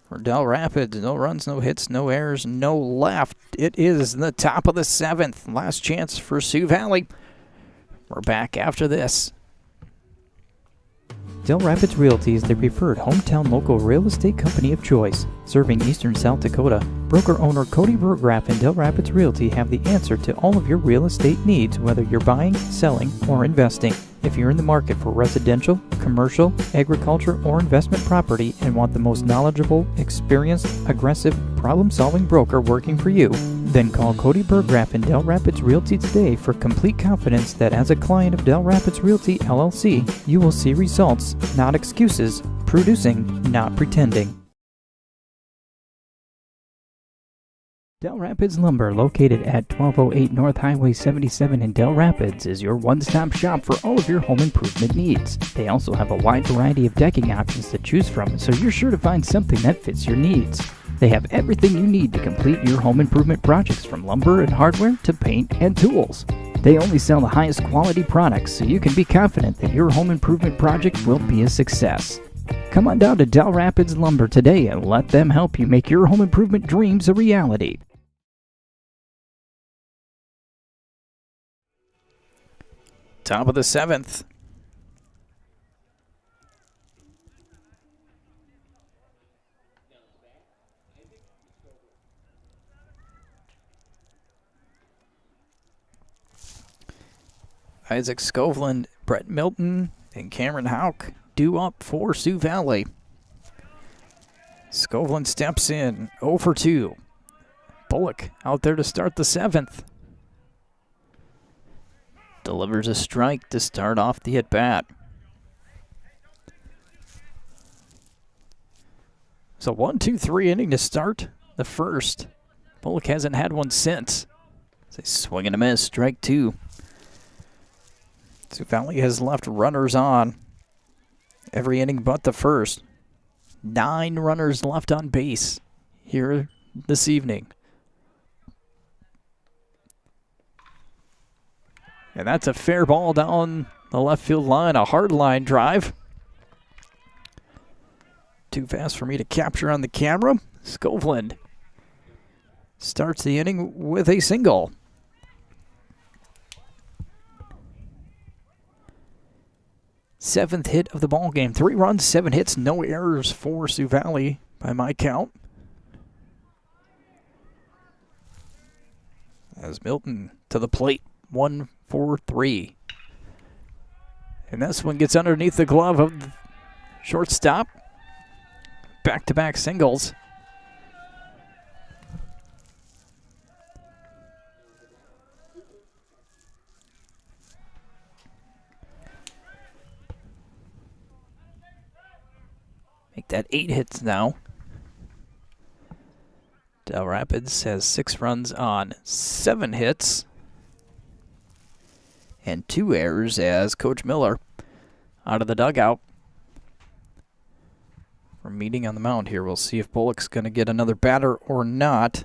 for Dell Rapids. No runs, no hits, no errors, no left. It is the top of the 7th. Last chance for Sioux Valley. We're back after this. Dell Rapids Realty is the preferred hometown local real estate company of choice. Serving eastern South Dakota, broker-owner Cody Burgraff and Dell Rapids Realty have the answer to all of your real estate needs, whether you're buying, selling, or investing. If you're in the market for residential, commercial, agriculture, or investment property and want the most knowledgeable, experienced, aggressive, problem-solving broker working for you, then call Cody Burgraff and Dell Rapids Realty today for complete confidence that as a client of Dell Rapids Realty LLC, you will see results, not excuses, producing, not pretending. Dell Rapids Lumber, located at 1208 North Highway 77 in Dell Rapids, is your one-stop shop for all of your home improvement needs. They also have a wide variety of decking options to choose from, so you're sure to find something that fits your needs. They have everything you need to complete your home improvement projects, from lumber and hardware to paint and tools. They only sell the highest quality products, so you can be confident that your home improvement project will be a success. Come on down to Dell Rapids Lumber today and let them help you make your home improvement dreams a reality. Top of the 7th. Isaac Scoveland, Brett Milton, and Cameron Hauk due up for Sioux Valley. Scoveland steps in, 0 for 2. Bullock out there to start the 7th. Delivers a strike to start off the at-bat. So 1-2-3 inning to start the first. Bullock hasn't had one since. It's a swing and a miss, strike 2. Sioux Valley has left runners on every inning but the first. 9 runners left on base here this evening. And that's a fair ball down the left field line, a hard line drive. Too fast for me to capture on the camera. Scoveland starts the inning with a single. Seventh hit of the ball game. 3 runs, 7 hits, no errors for Sioux Valley by my count. As Milton to the plate, 1-4-3. And this one gets underneath the glove of the shortstop. Back-to-back singles. Make that 8 hits now. Dell Rapids has 6 runs on 7 hits. And 2 errors as Coach Miller out of the dugout. We're meeting on the mound here. We'll see if Bullock's going to get another batter or not.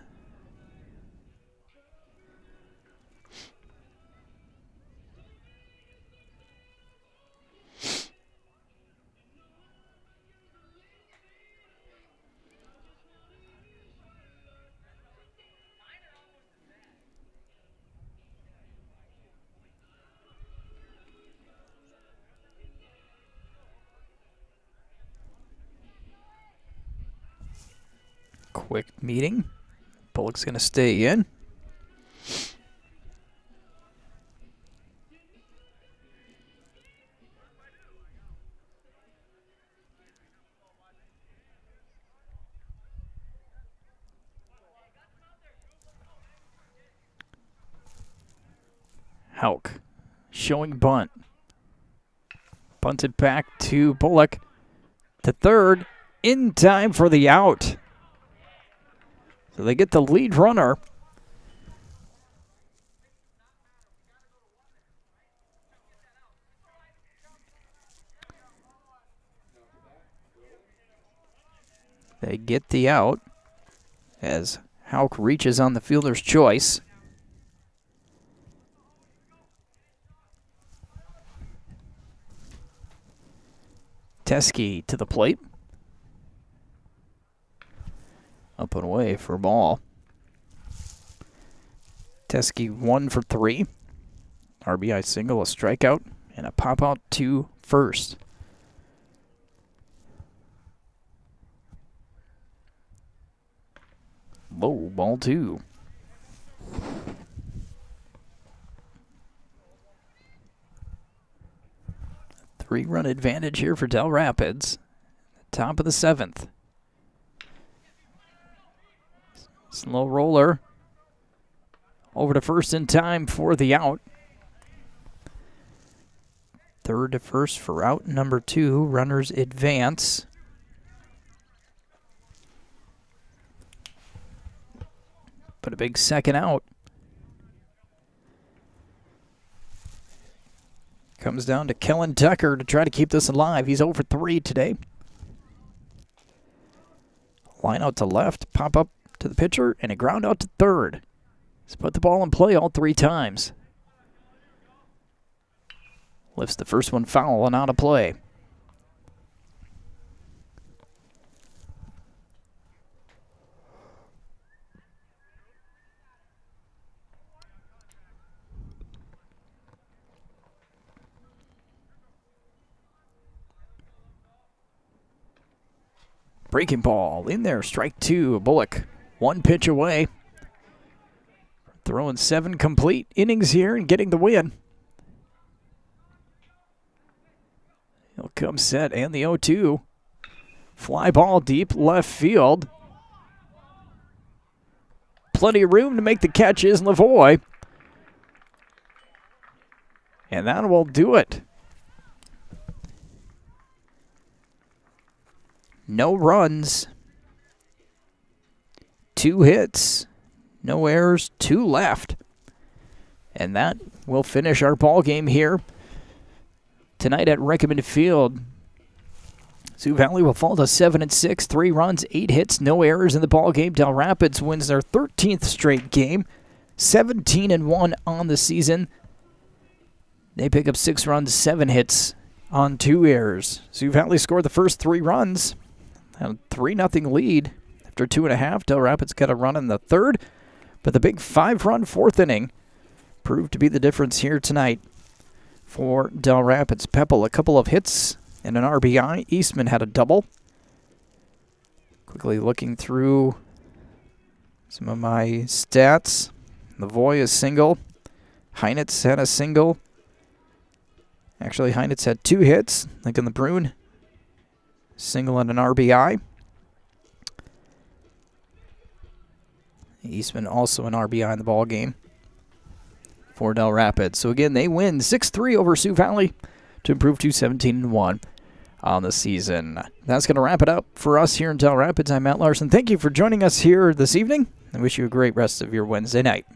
Quick meeting. Bullock's going to stay in. Hauk showing bunt. Bunted back to Bullock. To third. In time for the out. So they get the lead runner. They get the out as Hauk reaches on the fielder's choice. Teskey to the plate. Up and away for a ball. Teskey 1 for 3. RBI single, a strikeout, and a pop out to first. Low, ball 2. Three-run advantage here for Dell Rapids. Top of the 7th. Slow roller. Over to first in time for the out. Third to first for out number 2. Runners advance. But a big second out. Comes down to Kellen Tucker to try to keep this alive. He's 0 for 3 today. Line out to left, pop up to the pitcher, and a ground out to third. He's put the ball in play all 3 times. Lifts the first one foul and out of play. Breaking ball in there, strike 2. Bullock 1 pitch away. Throwing 7 complete innings here and getting the win. He'll come set and the 0-2. Fly ball deep left field. Plenty of room to make the catches, Lavoie. And that will do it. No runs, 2 hits, no errors, 2 left. And that will finish our ball game here tonight at Rickman Field. Sioux Valley will fall to 7-6, 3 runs, 8 hits, no errors in the ball game. Dell Rapids wins their 13th straight game, 17-1 on the season. They pick up 6 runs, 7 hits on 2 errors. Sioux Valley scored the first 3 runs. A 3-0 lead after 2.5. Dell Rapids got a run in the 3rd, but the big 5-run 4th inning proved to be the difference here tonight for Dell Rapids. Peppel, a couple of hits and an RBI. Eastman had a double. Quickly looking through some of my stats. Lavoie a single. Heinitz had a single. Actually, Heinitz had 2 hits. Lincoln LeBrun, single and an RBI. Eastman also an RBI in the ball game for Dell Rapids. So again, they win 6-3 over Sioux Valley to improve to 17-1 on the season. That's going to wrap it up for us here in Dell Rapids. I'm Matt Larson. Thank you for joining us here this evening. I wish you a great rest of your Wednesday night.